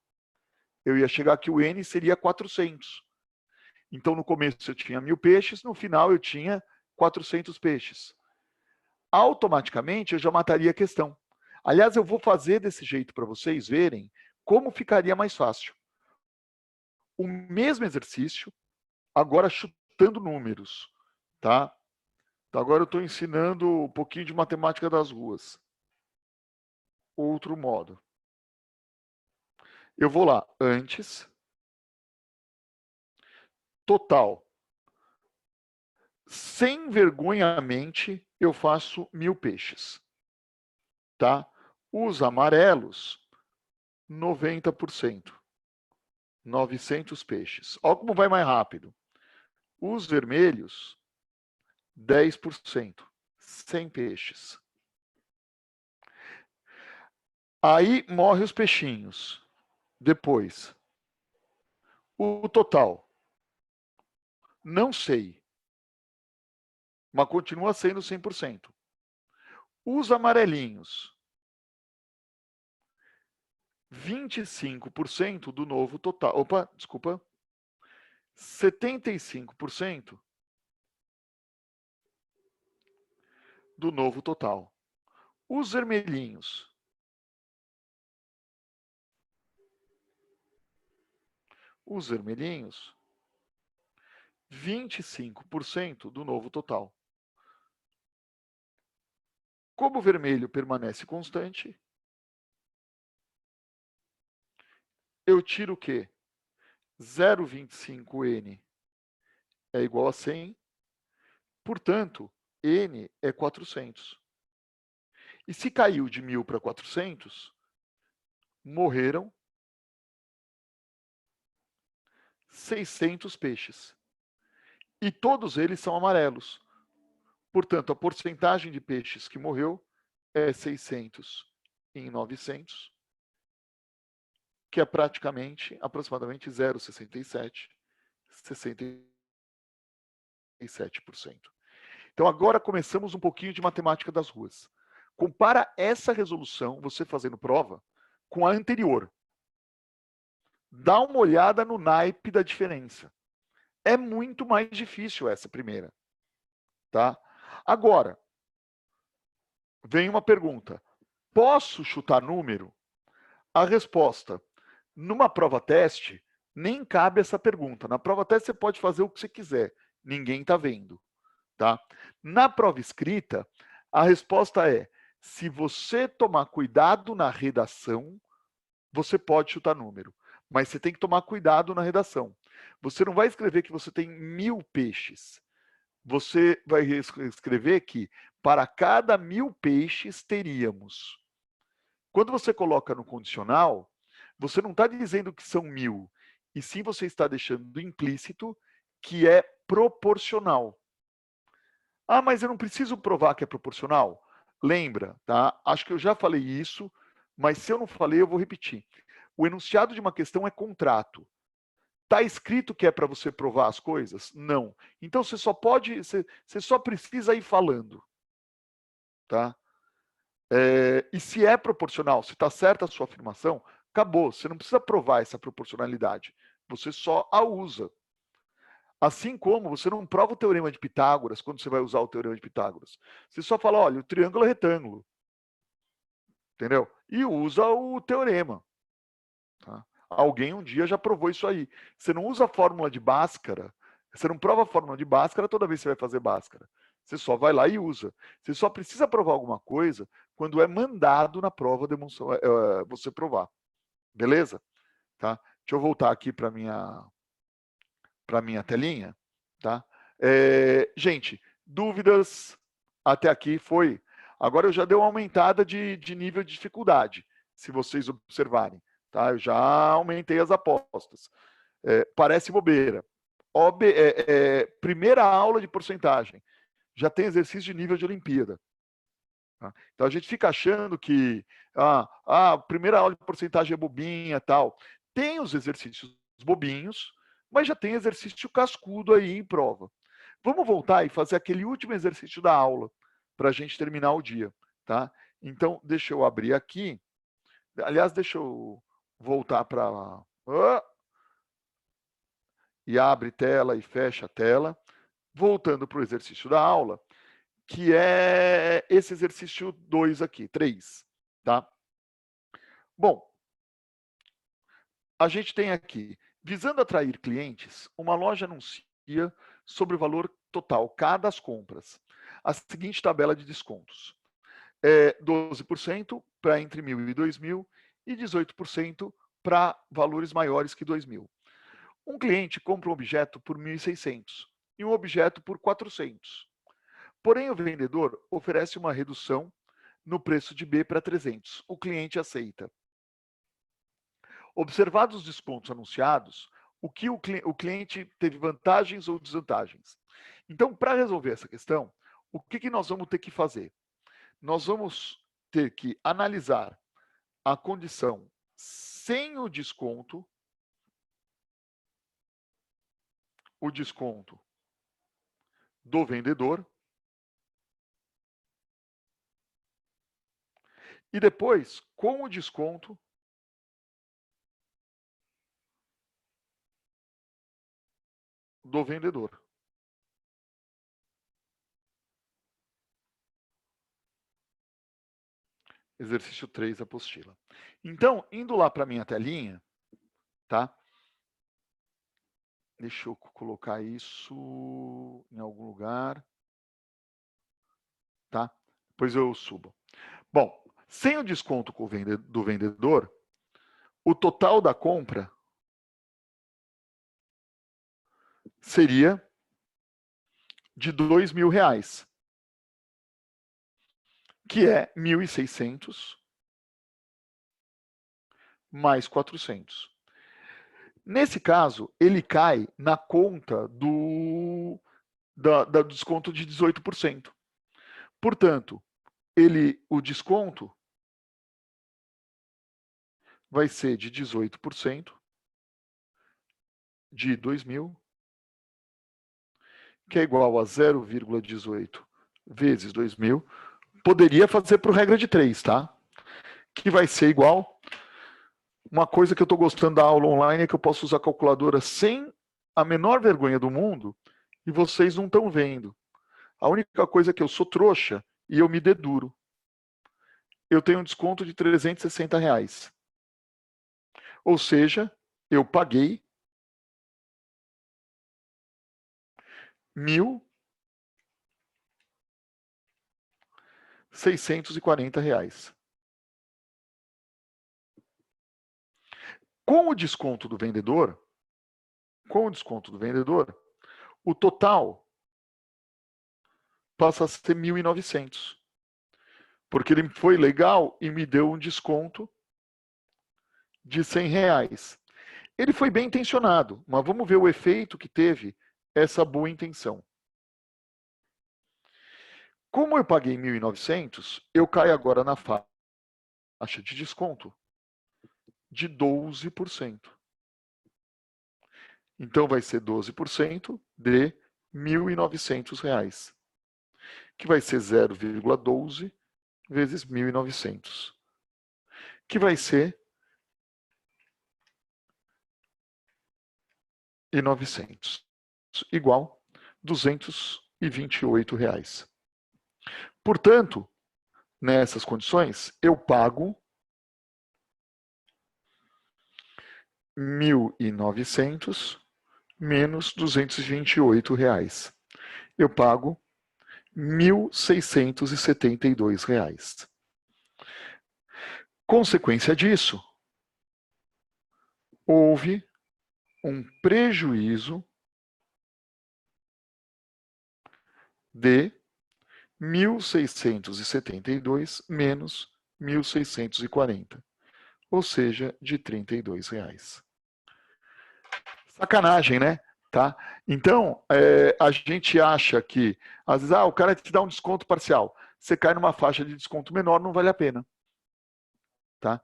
Eu ia chegar aqui, o N seria 400. Então, no começo eu tinha 1000 peixes, no final eu tinha 400 peixes. Automaticamente, eu já mataria a questão. Aliás, eu vou fazer desse jeito para vocês verem como ficaria mais fácil. O mesmo exercício, agora chutando números, tá? Então, agora eu estou ensinando um pouquinho de matemática das ruas. Outro modo. Eu vou lá, antes, total. Sem vergonhamente, eu faço 1000 peixes. Tá? Os amarelos, 90%. 900 peixes. Olha como vai mais rápido. Os vermelhos, 10%. 100 peixes. Aí morre os peixinhos. Depois, o total. Não sei. Mas continua sendo 100%. Os amarelinhos, 25% do novo total. Opa, desculpa. 75% do novo total. Os vermelhinhos, 25% do novo total. Como o vermelho permanece constante, eu tiro o quê? 0,25N é igual a 100, portanto, N é 400. E se caiu de 1000 para 400, morreram 600 peixes. E todos eles são amarelos. Portanto, a porcentagem de peixes que morreu é 600 em 900, que é praticamente, aproximadamente 0,67, 67%. Então, agora começamos um pouquinho de matemática das ruas. Compara essa resolução, você fazendo prova, com a anterior. Dá uma olhada no naipe da diferença. É muito mais difícil essa primeira. Tá? Agora, vem uma pergunta. Posso chutar número? A resposta, numa prova teste, nem cabe essa pergunta. Na prova teste você pode fazer o que você quiser. Ninguém está vendo. Tá? Na prova escrita, a resposta é, se você tomar cuidado na redação, você pode chutar número. Mas você tem que tomar cuidado na redação. Você não vai escrever que você tem 1000 peixes. Você vai escrever que para cada 1000 peixes teríamos. Quando você coloca no condicional, você não está dizendo que são 1000. e sim você está deixando implícito que é proporcional. Ah, mas eu não preciso provar que é proporcional? Lembra, tá? Acho que eu já falei isso, mas se eu não falei, eu vou repetir. O enunciado de uma questão é contrato. Está escrito que é para você provar as coisas? Não. Então você só precisa ir falando, tá? E se é proporcional, se está certa a sua afirmação, acabou. Você não precisa provar essa proporcionalidade. Você só a usa. Assim como você não prova o teorema de Pitágoras quando você vai usar o teorema de Pitágoras. Você só fala, olha, o triângulo é retângulo. Entendeu? E usa o teorema. Tá? Alguém um dia já provou isso aí. Você não usa a fórmula de Bhaskara, você não prova a fórmula de Bhaskara toda vez que você vai fazer Bhaskara. Você só vai lá e usa. Você só precisa provar alguma coisa quando é mandado na prova você provar. Beleza? Tá? Deixa eu voltar aqui para minha telinha. Tá? Gente, dúvidas até aqui foi. Agora eu já dei uma aumentada de nível de dificuldade, se vocês observarem. Tá? Eu já aumentei as apostas. Parece bobeira. Primeira aula de porcentagem. Já tem exercício de nível de Olimpíada. Tá? Então a gente fica achando que a primeira aula de porcentagem é bobinha tal. Tem os exercícios bobinhos, mas já tem exercício cascudo aí em prova. Vamos voltar e fazer aquele último exercício da aula para a gente terminar o dia. Tá? Então, deixa eu abrir aqui. Aliás, deixa eu voltar para... E abre tela e fecha a tela. Voltando para o exercício da aula, que é esse exercício 2 aqui, 3. Tá? Bom, a gente tem aqui, visando atrair clientes, uma loja anuncia sobre o valor total, cada das compras, a seguinte tabela de descontos. 12% para entre 1.000 e 2.000 e 18% para valores maiores que 2.000. Um cliente compra um objeto por 1.600 e um objeto por 400. Porém, o vendedor oferece uma redução no preço de B para 300. O cliente aceita. Observados os descontos anunciados, o cliente teve vantagens ou desvantagens. Então, para resolver essa questão, o que nós vamos ter que fazer? Nós vamos ter que analisar a condição sem o desconto do vendedor, e depois, com o desconto do vendedor. Exercício 3, apostila. Então, indo lá para a minha telinha, tá? Deixa eu colocar isso em algum lugar. Tá? Depois eu subo. Bom, sem o desconto do vendedor, o total da compra seria de R$2.000, que é 1.600 mais 400. Nesse caso, ele cai na conta do desconto de 18%. Portanto, o desconto vai ser de 18% de 2.000, que é igual a 0,18 vezes 2.000. Poderia fazer por regra de 3, tá? Que vai ser igual... Uma coisa que eu estou gostando da aula online é que eu posso usar a calculadora sem a menor vergonha do mundo e vocês não estão vendo. A única coisa é que eu sou trouxa e eu me deduro. Eu tenho um desconto de R$360. Ou seja, eu paguei R$1.640. Com o desconto do vendedor, o total passa a ser 1.900. Porque ele foi legal e me deu um desconto de R$100. Ele foi bem intencionado, mas vamos ver o efeito que teve essa boa intenção. Como eu paguei 1.900, eu caio agora na faixa de desconto de 12%. Então vai ser 12% de R$ 1.900, que vai ser 0,12 vezes 1.900, que vai ser 1.900, igual R$ 228. Portanto, nessas condições, eu pago 1.900 menos R$ 228. Eu pago R$ 1.672. Consequência disso, houve um prejuízo de 1.672 menos 1.640, ou seja, de R$ 32. Sacanagem, né? Tá? Então, a gente acha que, às vezes, o cara te dá um desconto parcial. Você cai numa faixa de desconto menor, não vale a pena. Tá?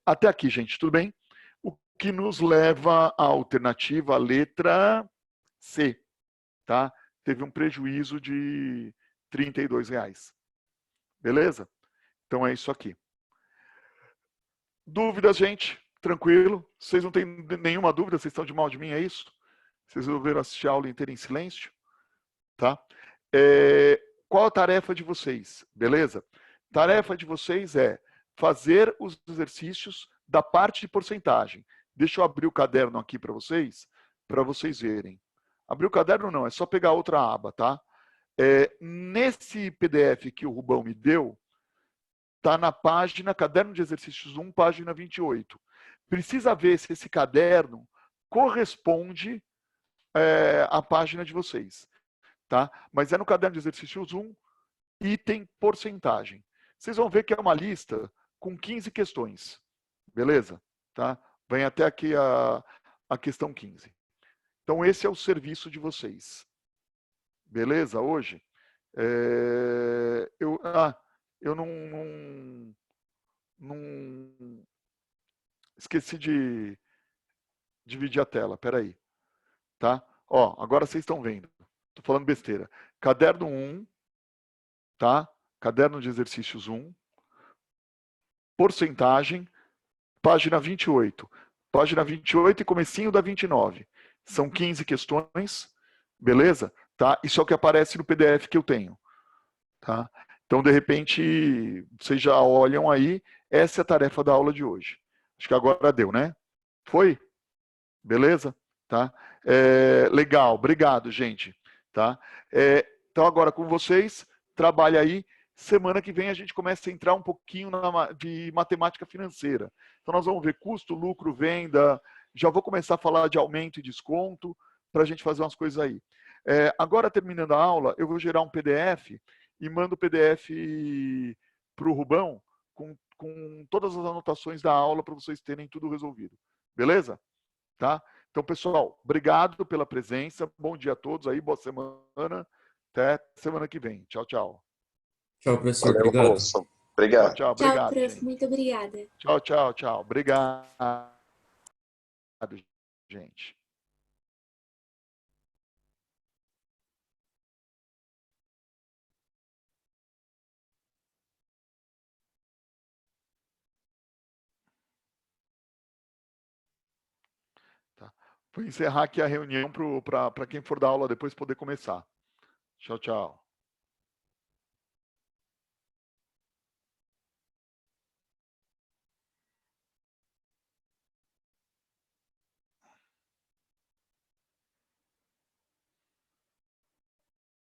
Até aqui, gente, tudo bem? O que nos leva à alternativa, a letra C. Tá? Teve um prejuízo de R$ 32. Beleza? Então é isso aqui. Dúvidas, gente? Tranquilo? Vocês não têm nenhuma dúvida? Vocês estão de mal de mim, é isso? Vocês resolveram assistir a aula inteira em silêncio? Tá? Qual a tarefa de vocês? Beleza? Tarefa de vocês é fazer os exercícios da parte de porcentagem. Deixa eu abrir o caderno aqui para vocês verem. Abrir o caderno não, é só pegar outra aba, tá? Nesse PDF que o Rubão me deu, está na página, caderno de exercícios 1, página 28. Precisa ver se esse caderno corresponde à página de vocês. Tá? Mas é no caderno de exercícios 1, item porcentagem. Vocês vão ver que é uma lista com 15 questões. Beleza? Tá? Vem até aqui a questão 15. Então, esse é o serviço de vocês. Beleza? Hoje? Eu não esqueci de dividir a tela. Espera aí. Tá? Ó, agora vocês estão vendo. Estou falando besteira. Caderno 1, tá? Caderno de exercícios 1, porcentagem, página 28. Página 28 e comecinho da 29. São 15 questões, beleza? Tá? Isso é o que aparece no PDF que eu tenho. Tá? Então, de repente, vocês já olham aí, essa é a tarefa da aula de hoje. Acho que agora deu, né? Foi? Beleza? Tá? Legal, obrigado, gente. Tá? Então, agora com vocês, trabalha aí. Semana que vem a gente começa a entrar um pouquinho de matemática financeira. Então, nós vamos ver custo, lucro, venda. Já vou começar a falar de aumento e desconto para a gente fazer umas coisas aí. Agora, terminando a aula, eu vou gerar um PDF e mando o PDF para o Rubão com todas as anotações da aula para vocês terem tudo resolvido. Beleza? Tá? Então, pessoal, obrigado pela presença. Bom dia a todos aí, boa semana. Até semana que vem. Tchau, tchau. Tchau, professor. Valeu, Obrigado. Wilson. Obrigado. Tchau, Tchau, obrigado, prof. gente. Muito obrigada. Tchau, tchau, tchau. Obrigado, gente. Tá. Vou encerrar aqui a reunião para quem for dar aula depois poder começar. Tchau, tchau.